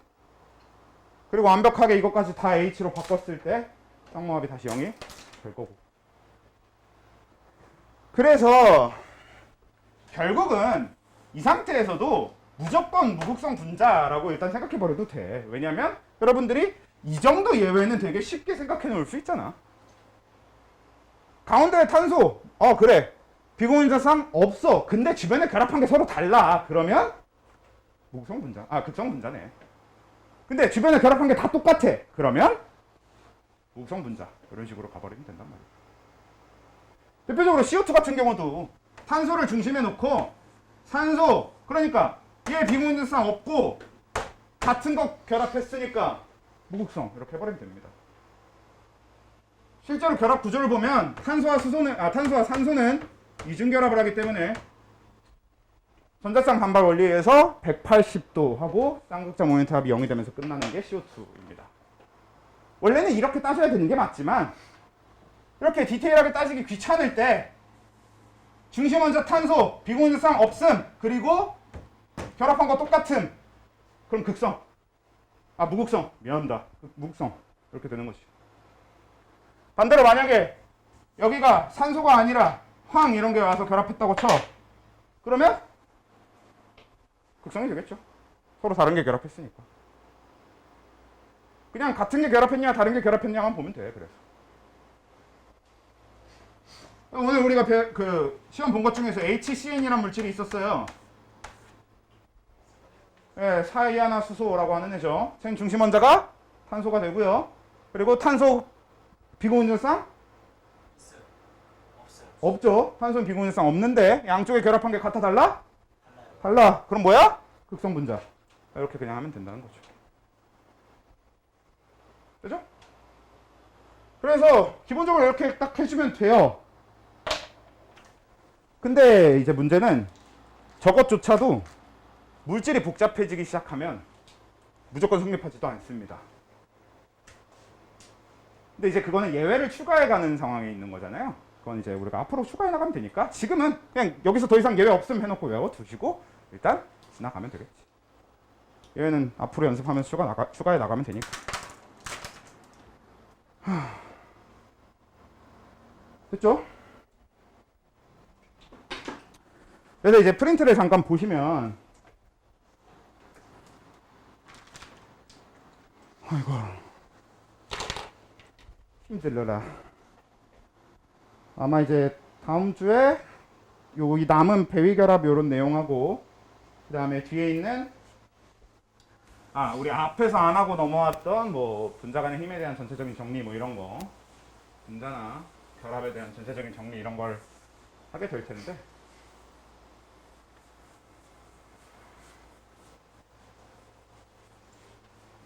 그리고 완벽하게 이것까지 다 H로 바꿨을 때 쌍모합이 다시 0이 될 거고. 그래서 결국은 이 상태에서도 무조건 무극성 분자라고 일단 생각해 버려도 돼. 왜냐면 여러분들이 이 정도 예외는 되게 쉽게 생각해 놓을 수 있잖아. 가운데 탄소, 그래. 비공유자상 없어. 근데 주변에 결합한 게 서로 달라. 그러면 무극성 분자, 극성 분자네. 근데 주변에 결합한 게 다 똑같아. 그러면 무극성 분자. 이런 식으로 가버리면 된단 말이야. 대표적으로 CO2 같은 경우도 탄소를 중심에 놓고 산소, 그러니까 얘 비공유자상 없고 같은 거 결합했으니까 무극성 이렇게 해버리면 됩니다. 실제로 결합 구조를 보면 탄소와 산소는 이중결합을 하기 때문에 전자쌍 반발 원리에 의해서 180도 하고 쌍극자 모멘트 합이 0이 되면서 끝나는 게 CO2입니다. 원래는 이렇게 따져야 되는 게 맞지만 이렇게 디테일하게 따지기 귀찮을 때 중심 원자 탄소, 비공유자상 없음, 그리고 결합한 거 똑같음. 그럼 극성. 무극성. 미안합니다. 무극성. 이렇게 되는 거지. 반대로 만약에 여기가 산소가 아니라 황 이런 게 와서 결합했다고 쳐. 그러면 극성이 되겠죠. 서로 다른 게 결합했으니까. 그냥 같은 게 결합했냐 다른 게 결합했냐만 보면 돼. 그래서 오늘 우리가 시험 본 것 중에서 HCN이라는 물질이 있었어요. 네, 사이아나수소라고 하는 애죠. 생 중심 원자가 탄소가 되고요. 그리고 탄소 비공유자상 없죠. 탄소는 비공유자상 없는데 양쪽에 결합한 게 같아 달라? 달라. 그럼 뭐야? 극성 분자. 이렇게 그냥 하면 된다는 거죠. 그죠? 그래서 기본적으로 이렇게 딱 해주면 돼요. 근데 이제 문제는 저것조차도 물질이 복잡해지기 시작하면 무조건 성립하지도 않습니다. 근데 이제 그거는 예외를 추가해가는 상황에 있는 거잖아요. 그건 이제 우리가 앞으로 추가해 나가면 되니까 지금은 그냥 여기서 더 이상 예외 없음 해놓고 외워두시고 일단 지나가면 되겠지. 예외는 앞으로 연습하면서 추가해 나가면 되니까. 됐죠? 그래서 이제 프린트를 잠깐 보시면 아이고 힘들려라. 아마 이제 다음 주에 이 남은 배위결합 요런 내용하고 그 다음에 뒤에 있는 우리 앞에서 안 하고 넘어왔던 뭐 분자 간의 힘에 대한 전체적인 정리 뭐 이런 거, 분자나 결합에 대한 전체적인 정리 이런 걸 하게 될 텐데.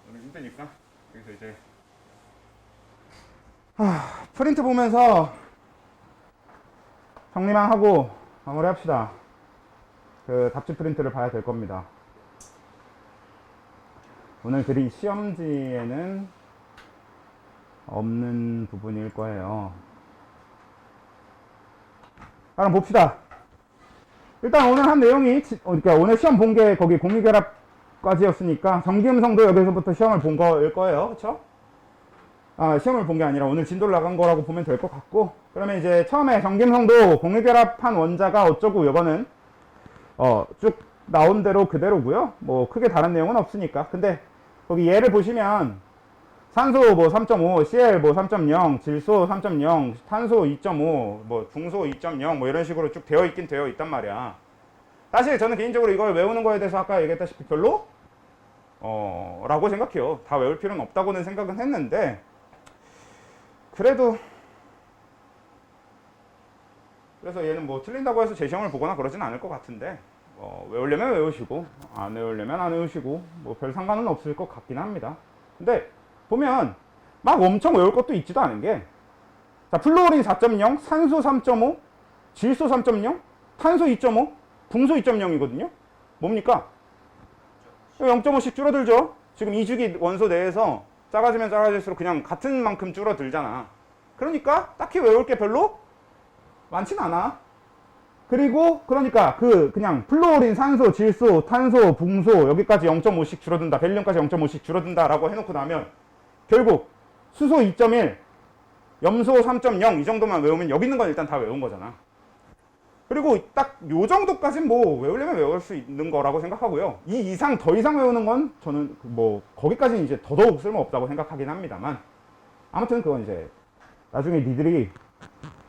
오늘 힘드니까 여기서 이제 프린트 보면서 정리만 하고 마무리합시다. 그 답지 프린트를 봐야 될 겁니다. 오늘 드린 시험지에는 없는 부분일 거예요. 그럼 봅시다. 일단 오늘 한 내용이 그러니까 오늘 시험 본 게 거기 공유결합까지였으니까 전기음성도 여기서부터 시험을 본 거일 거예요. 그쵸? 시험을 본 게 아니라 오늘 진도를 나간 거라고 보면 될 것 같고, 그러면 이제 처음에 전기음성도 공유결합한 원자가 어쩌고 이거는 쭉 나온 대로 그대로고요. 뭐 크게 다른 내용은 없으니까. 근데 거기 예를 보시면 산소 뭐 3.5, Cl 뭐 3.0, 질소 3.0, 탄소 2.5, 뭐 중소 2.0 뭐 이런 식으로 쭉 되어 있긴 되어 있단 말이야. 사실 저는 개인적으로 이걸 외우는 거에 대해서 아까 얘기했다시피 별로 라고 생각해요. 다 외울 필요는 없다고는 생각은 했는데, 그래서 얘는 뭐 틀린다고 해서 제 시험을 보거나 그러진 않을 것 같은데, 외우려면 외우시고 안 외우려면 안 외우시고 뭐 별 상관은 없을 것 같긴 합니다. 근데 보면 막 엄청 외울 것도 있지도 않은 게, 자, 플루오린 4.0, 산소 3.5, 질소 3.0, 탄소 2.5, 붕소 2.0이거든요. 뭡니까? 0.5씩 줄어들죠. 지금 2주기 원소 내에서 작아지면 작아질수록 그냥 같은 만큼 줄어들잖아. 그러니까 딱히 외울 게 별로 많진 않아. 그리고 그러니까 그냥 플루오린, 산소, 질소, 탄소, 붕소 여기까지 0.5씩 줄어든다, 벨륨까지 0.5씩 줄어든다 라고 해놓고 나면 결국 수소 2.1, 염소 3.0 이 정도만 외우면 여기 있는 건 일단 다 외운 거잖아. 그리고 딱 요 정도까지는 뭐 외우려면 외울 수 있는 거라고 생각하고요. 이 이상 더 이상 외우는 건 저는 뭐 거기까지는 이제 더더욱 쓸모없다고 생각하긴 합니다만, 아무튼 그건 이제 나중에 니들이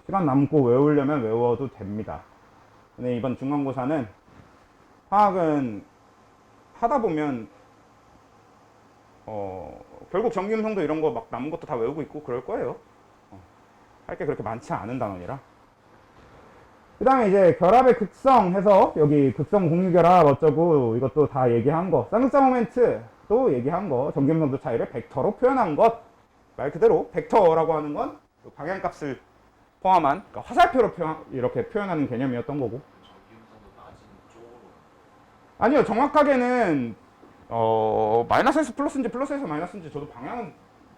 시간 남고 외우려면 외워도 됩니다. 근데 이번 중간고사는 화학은 하다 보면 결국 전기음성도 이런 거 막 남은 것도 다 외우고 있고 그럴 거예요. 할 게 그렇게 많지 않은 단원이라. 그 다음에 이제 결합의 극성 해서 여기 극성 공유결합 어쩌고 이것도 다 얘기한 거, 쌍극자 모멘트도 얘기한 거, 전기음성도 차이를 벡터로 표현한 것, 말 그대로 벡터라고 하는 건 방향값을 포함한, 그러니까 화살표로 이렇게 표현하는 개념이었던 거고. 아니요, 정확하게는 마이너스에서 플러스인지 플러스에서 마이너스인지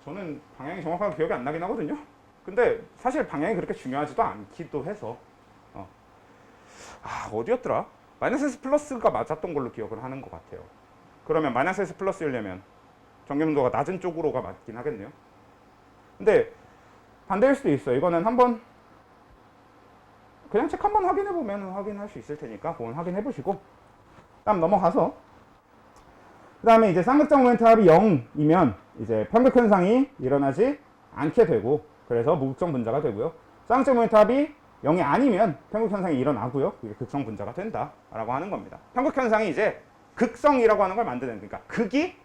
저는 방향이 정확하게 기억이 안 나긴 하거든요. 근데 사실 방향이 그렇게 중요하지도 않기도 해서 어디였더라? 마이너스에서 플러스가 맞았던 걸로 기억을 하는 것 같아요. 그러면 마이너스에서 플러스이려면 전기음도가 낮은 쪽으로가 맞긴 하겠네요. 근데 반대일 수도 있어요. 이거는 한번 그냥 책 한번 확인해 보면 확인할 수 있을 테니까 그건 확인해 보시고 다음 넘어가서, 그 다음에 이제 쌍극자 모멘트 합이 0이면 이제 편극 현상이 일어나지 않게 되고, 그래서 무극성 분자가 되고요. 쌍극자 모멘트 합이 0이 아니면 편극 현상이 일어나고요. 그게 극성 분자가 된다라고 하는 겁니다. 편극 현상이 이제 극성이라고 하는 걸 만드는, 그러니까 극이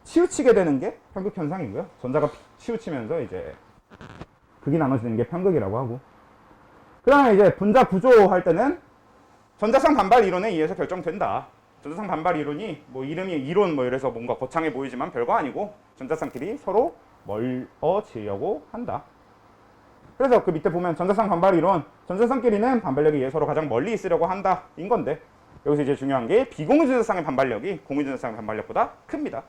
치우치게 되는 게 편극 현상이고요. 전자가 치우치면서 이제 극이 나눠지는 게 편극이라고 하고, 그 다음에 이제 분자 구조할 때는 전자쌍 반발 이론에 의해서 결정된다. 전자쌍 반발 이론이 뭐 이름이 이론 뭐 이래서 뭔가 거창해 보이지만 별거 아니고 전자쌍끼리 서로 멀어지려고 한다. 그래서 그 밑에 보면 전자쌍 반발 이론, 전자쌍끼리는 반발력에 의해 서로 가장 멀리 있으려고 한다 인 건데, 여기서 이제 중요한 게 비공유 전자쌍의 반발력이 공유 전자쌍의 반발력보다 큽니다.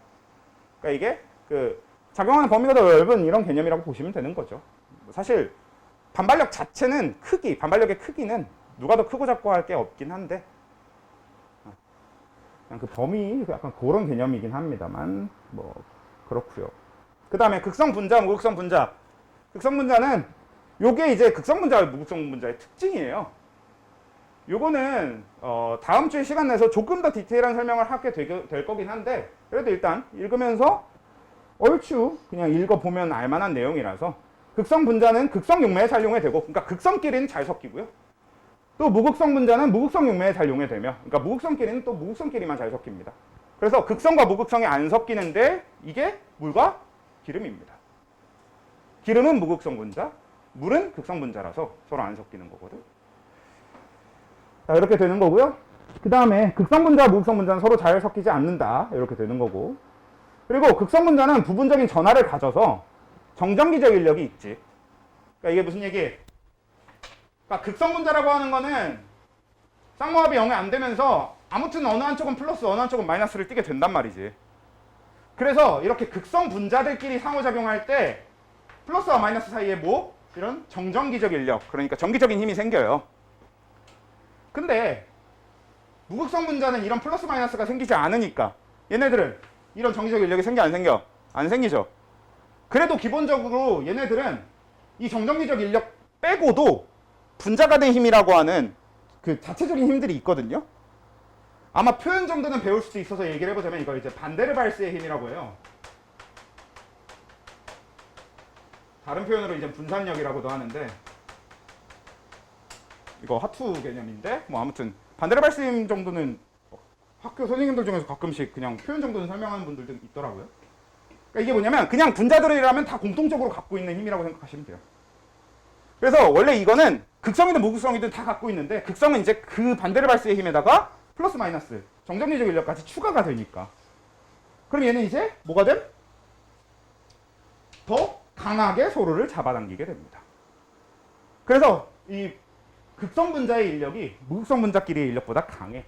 그러니까 이게 그 작용하는 범위가 더 넓은 이런 개념이라고 보시면 되는 거죠. 사실 반발력 자체는 반발력의 크기는 누가 더 크고 작고 할 게 없긴 한데, 그냥 그 범위 약간 그런 개념이긴 합니다만 뭐 그렇고요. 그 다음에 극성 분자, 무극성 분자. 극성 분자는 요게 이제 극성 분자와 무극성 분자의 특징이에요. 요거는 다음 주에 시간 내서 조금 더 디테일한 설명을 하게 될 거긴 한데, 그래도 일단 읽으면서 얼추 그냥 읽어보면 알만한 내용이라서, 극성 분자는 극성 용매에 잘 용해되고, 그러니까 극성끼리는 잘 섞이고요. 또 무극성 분자는 무극성 용매에 잘 용해되며, 그러니까 무극성끼리는 또 무극성끼리만 잘 섞입니다. 그래서 극성과 무극성이 안 섞이는데 이게 물과 기름입니다. 기름은 무극성 분자, 물은 극성 분자라서 서로 안 섞이는 거거든. 자, 이렇게 되는 거고요. 그 다음에 극성 분자와 무극성 분자는 서로 잘 섞이지 않는다. 이렇게 되는 거고. 그리고 극성 분자는 부분적인 전하를 가져서 정전기적 인력이 있지. 그러니까 이게 무슨 얘기? 그러니까 극성 분자라고 하는 거는 쌍모합이 0이 안 되면서 아무튼 어느 한쪽은 플러스 어느 한쪽은 마이너스를 띠게 된단 말이지. 그래서 이렇게 극성 분자들끼리 상호작용할 때 플러스와 마이너스 사이에 뭐? 이런 정전기적 인력, 그러니까 전기적인 힘이 생겨요. 근데 무극성 분자는 이런 플러스 마이너스가 생기지 않으니까 얘네들은 이런 정기적 인력이 생겨 안 생겨? 안 생기죠. 그래도 기본적으로 얘네들은 이 정전기적 인력 빼고도 분자가 된 힘이라고 하는 그 자체적인 힘들이 있거든요. 아마 표현 정도는 배울 수도 있어서 얘기를 해보자면 이걸 이제 반데르발스의 힘이라고 해요. 다른 표현으로 이제 분산력이라고도 하는데 이거 하투 개념인데 뭐 아무튼 반데르발스 힘 정도는 학교 선생님들 중에서 가끔씩 그냥 표현 정도는 설명하는 분들도 있더라고요. 그러니까 이게 뭐냐면 그냥 분자들이라면 다 공통적으로 갖고 있는 힘이라고 생각하시면 돼요. 그래서 원래 이거는 극성이든 무극성이든 다 갖고 있는데 극성은 이제 그 반데르발스의 힘에다가 플러스 마이너스 정전기적 인력까지 추가가 되니까 그럼 얘는 이제 뭐가 됨? 더 강하게 서로를 잡아당기게 됩니다. 그래서 이 극성 분자의 인력이 무극성 분자끼리의 인력보다 강해.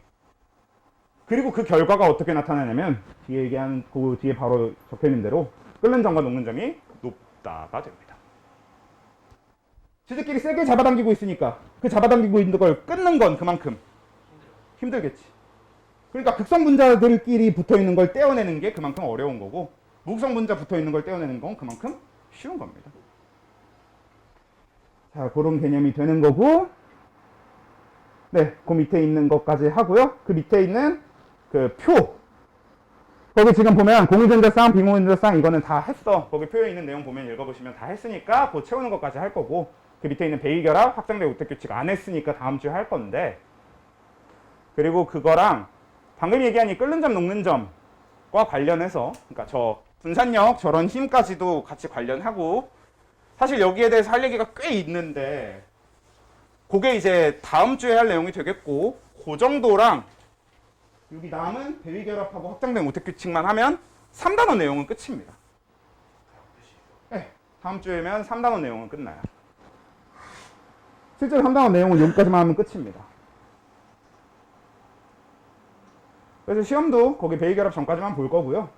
그리고 그 결과가 어떻게 나타나냐면 뒤에 얘기한 그 뒤에 바로 적혀있는 대로 끓는 점과 녹는 점이 높다가 됩니다. 지들끼리 세게 잡아당기고 있으니까 그 잡아당기고 있는 걸 끊는 건 그만큼 힘들겠지. 그러니까 극성 분자들끼리 붙어있는 걸 떼어내는 게 그만큼 어려운 거고 무극성 분자 붙어있는 걸 떼어내는 건 그만큼 쉬운 겁니다. 자, 그런 개념이 되는 거고 네, 그 밑에 있는 것까지 하고요. 그 밑에 있는 그 표 거기 지금 보면 공유전자쌍, 비공유전자쌍 이거는 다 했어. 거기 표에 있는 내용 보면 읽어보시면 다 했으니까 그 채우는 것까지 할 거고 그 밑에 있는 배기결합, 확장대 우택규칙 안 했으니까 다음 주에 할 건데 그리고 그거랑 방금 얘기한 이 끓는 점, 녹는 점과 관련해서 그러니까 저 분산력 저런 힘까지도 같이 관련하고 사실 여기에 대해서 할 얘기가 꽤 있는데 그게 이제 다음 주에 할 내용이 되겠고 그 정도랑 여기 남은 배위결합하고 확장된 우택규칙만 하면 3단원 내용은 끝입니다. 네, 다음 주에면 3단원 내용은 끝나요. 실제로 3단원 내용은 여기까지만 하면 끝입니다. 그래서 시험도 거기 배위결합 전까지만 볼 거고요.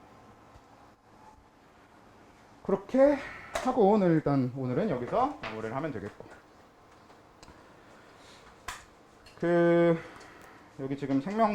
그렇게 하고 오늘은 여기서 마무리를 하면 되겠고 여기 지금 생명